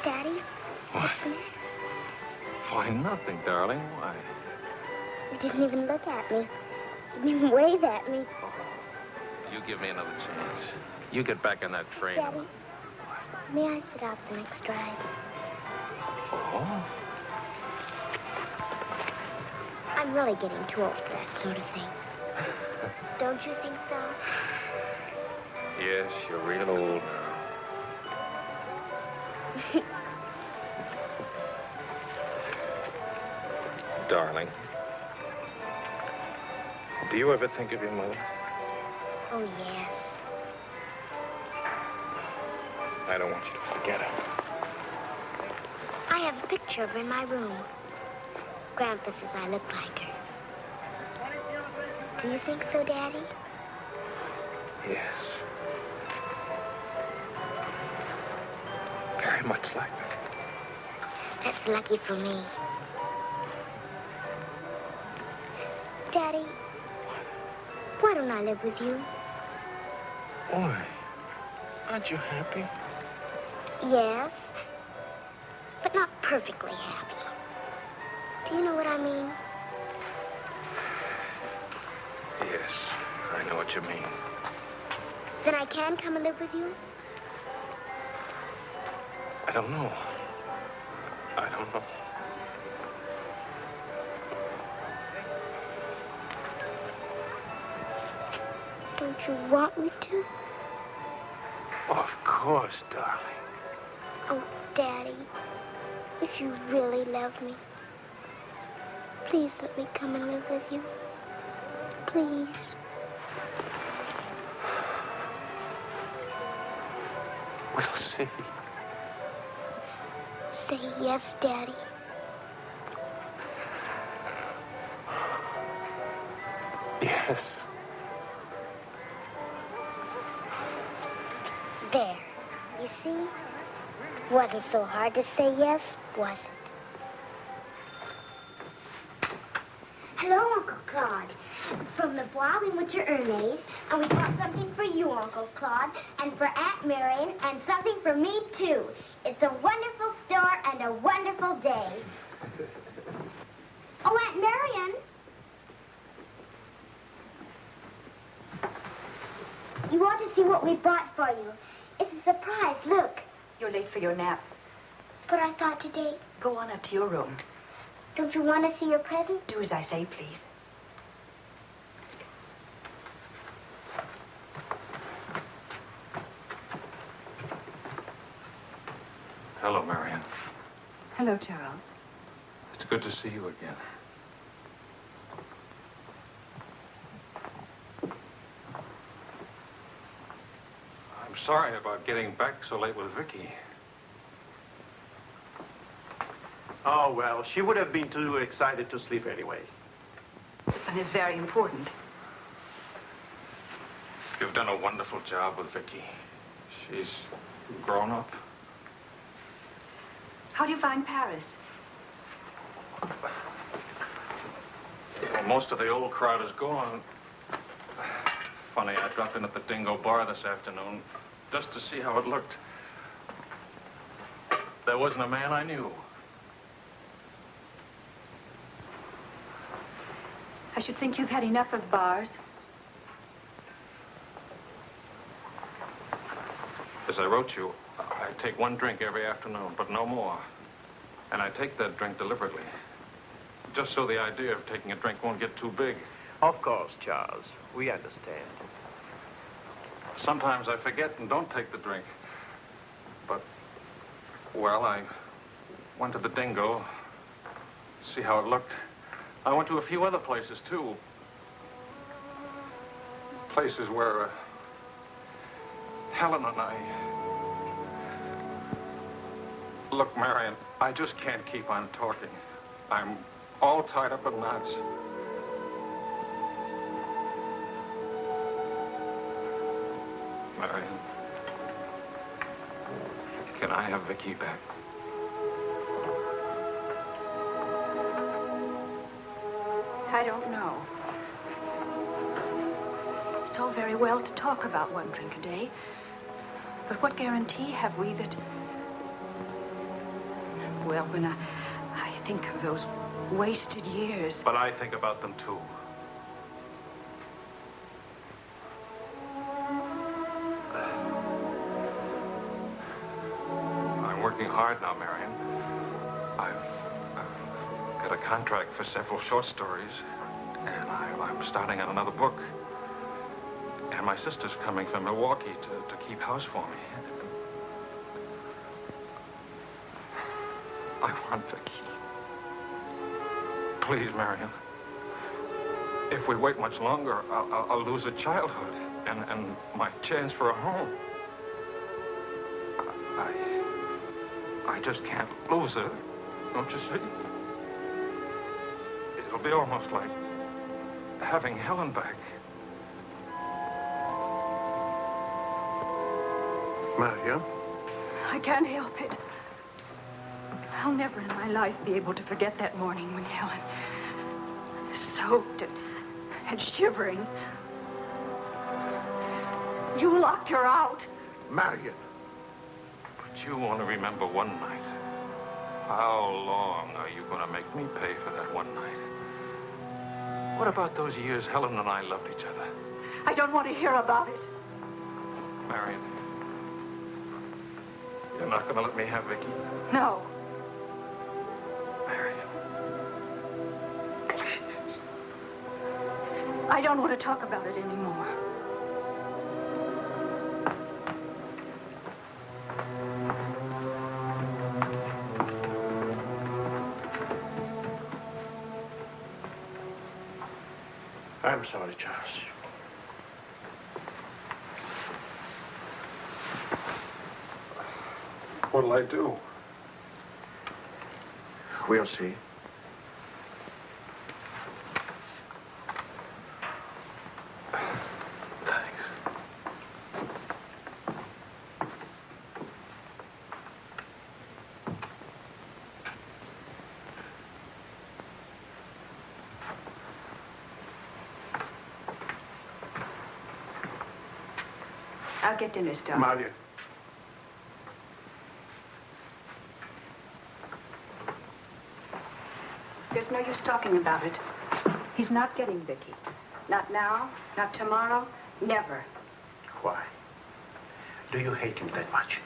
Speaker 11: Daddy?
Speaker 5: What? Why, nothing, darling. Why?
Speaker 11: You didn't even look at me. Didn't even wave at me.
Speaker 5: You give me another chance. You get back on that train.
Speaker 11: Daddy, may I sit out the next ride?
Speaker 5: Oh?
Speaker 11: I'm really getting too old for that sort of thing. Don't you think so?
Speaker 5: Yes, you're real old now. Darling, do you ever think of your mother?
Speaker 11: Oh, yes.
Speaker 5: I don't want you to forget her.
Speaker 11: I have a picture of her in my room. Grandpa says I look like her. Do you think so, Daddy?
Speaker 13: Yes. Very much like that.
Speaker 11: That's lucky for me. Daddy, why don't I live with you?
Speaker 13: Why? Aren't you happy?
Speaker 11: Yes, but not perfectly happy. Do you know what I mean?
Speaker 13: Yes, I know what you mean.
Speaker 11: Then I can come and live with you?
Speaker 13: I don't know. I don't know.
Speaker 11: Don't you want me to?
Speaker 13: Of course, darling.
Speaker 11: Oh, Daddy, if you really love me, please let me come and live with you. Please.
Speaker 13: We'll see.
Speaker 11: Say yes, Daddy.
Speaker 13: Yes.
Speaker 11: There. You see? Wasn't so hard to say yes, was it? Hello, Uncle Claude. From the Bois, we went to Ernest, and we bought something for you, Uncle Claude, and for Aunt Marion, and something for me, too. It's a wonderful store and a wonderful day. Oh, Aunt Marion. You ought to see what we bought for you. It's a surprise, look.
Speaker 4: You're late for your nap.
Speaker 11: But I thought today...
Speaker 4: Go on up to your room.
Speaker 11: Don't you want to see your present?
Speaker 4: Do as I say, please.
Speaker 2: Hello, Marion.
Speaker 4: Hello, Charles.
Speaker 2: It's good to see you again. I'm sorry about getting back so late with Vicky.
Speaker 19: Oh, well, she would have been too excited to sleep anyway.
Speaker 4: And it's very important.
Speaker 2: You've done a wonderful job with Vicky. She's grown up.
Speaker 4: How do you find Paris?
Speaker 2: Well, most of the old crowd is gone. Funny, I dropped in at the Dingo Bar this afternoon just to see how it looked. There wasn't a man I knew.
Speaker 4: I should think you've had enough of bars.
Speaker 2: As I wrote you, I take one drink every afternoon, but no more. And I take that drink deliberately. Just so the idea of taking a drink won't get too big.
Speaker 19: Of course, Charles. We understand.
Speaker 2: Sometimes I forget and don't take the drink. But, well, I went to the Dingo, see how it looked. I went to a few other places, too. Places where Helen and I... Look, Marion, I just can't keep on talking. I'm all tied up in knots. Marion, can I have Vicky back?
Speaker 4: I don't know. It's all very well to talk about one drink a day. But what guarantee have we that... Well, when I think of those wasted years...
Speaker 2: But I think about them, too. I'm working hard now, Marion. I've got a contract for several short stories, and I'm starting on another book. And my sister's coming from Milwaukee to keep house for me. I want Vicky. Please, Marion. If we wait much longer, I'll lose a childhood and my chance for a home. I just can't lose her, don't you see? It'll be almost like having Helen back.
Speaker 19: Maria?
Speaker 4: I can't help it. I'll never in my life be able to forget that morning when Helen, soaked and shivering, you locked her out.
Speaker 19: Marion.
Speaker 2: But you want to remember one night. How long are you going to make me pay for that one night? What about those years Helen and I loved each other?
Speaker 4: I don't want to hear about it.
Speaker 2: Marion, you're not going to let me have Vicky?
Speaker 4: No.
Speaker 2: Marion.
Speaker 4: I don't want to talk about it anymore.
Speaker 19: I'm sorry, Charles.
Speaker 13: What'll I do?
Speaker 19: We'll see.
Speaker 4: I'll get dinner started.
Speaker 19: Maria.
Speaker 4: There's no use talking about it. He's not getting Vicky. Not now, not tomorrow, never.
Speaker 19: Why? Do you hate him that much?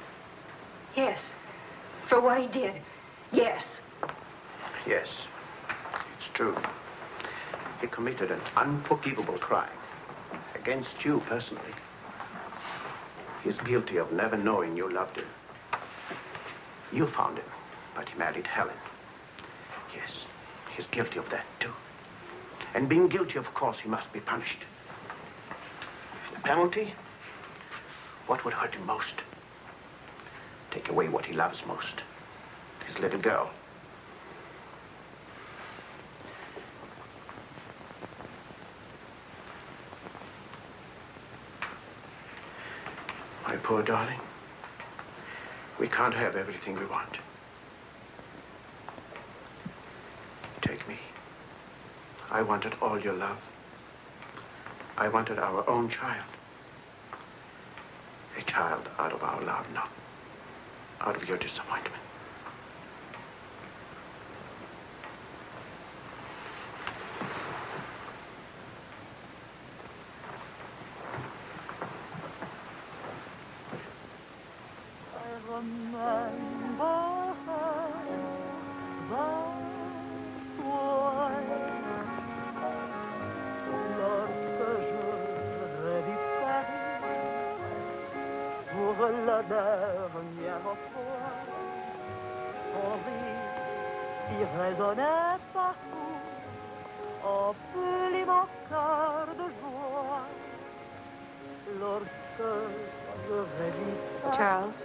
Speaker 4: Yes. For what he did. Yes.
Speaker 19: Yes. It's true. He committed an unforgivable crime against you personally. He's guilty of never knowing you loved him. You found him, but he married Helen. Yes, he's guilty of that, too. And being guilty, of course, he must be punished. The penalty? What would hurt him most? Take away what he loves most. His little girl. My poor darling. We can't have everything we want. Take me. I wanted all your love. I wanted our own child. A child out of our love, not out of your disappointment.
Speaker 1: La dernière fois, son rire qui résonnait partout, emplit mon cœur de joie. Lorsque je revis
Speaker 4: Charles,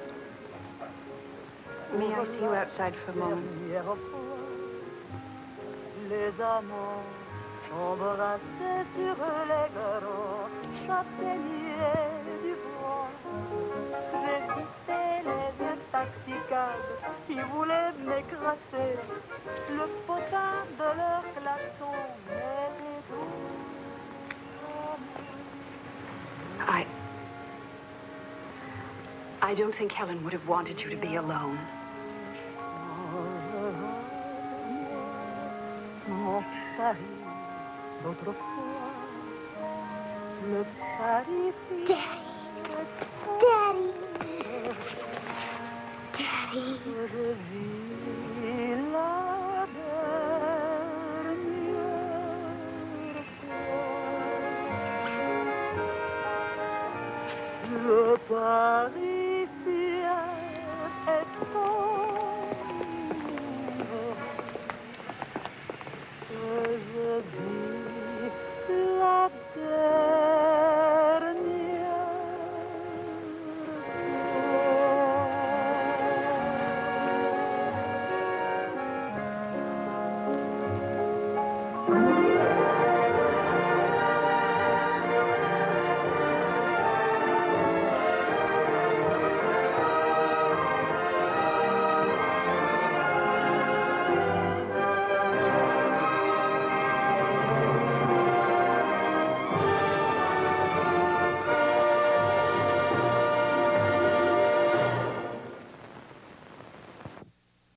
Speaker 4: may I see you outside for a moment?
Speaker 1: Les amants embrassés sur les grands châtaigniers du bois. J'ai quitté les intoxicables qui voulaient m'écraser. Le potin de leur klaxon m'était doux.
Speaker 4: I don't think Helen would have wanted you to be alone.
Speaker 1: Mon Paris, d'autrefois, le Paris.
Speaker 11: Daddy. Daddy.
Speaker 1: Je vis là.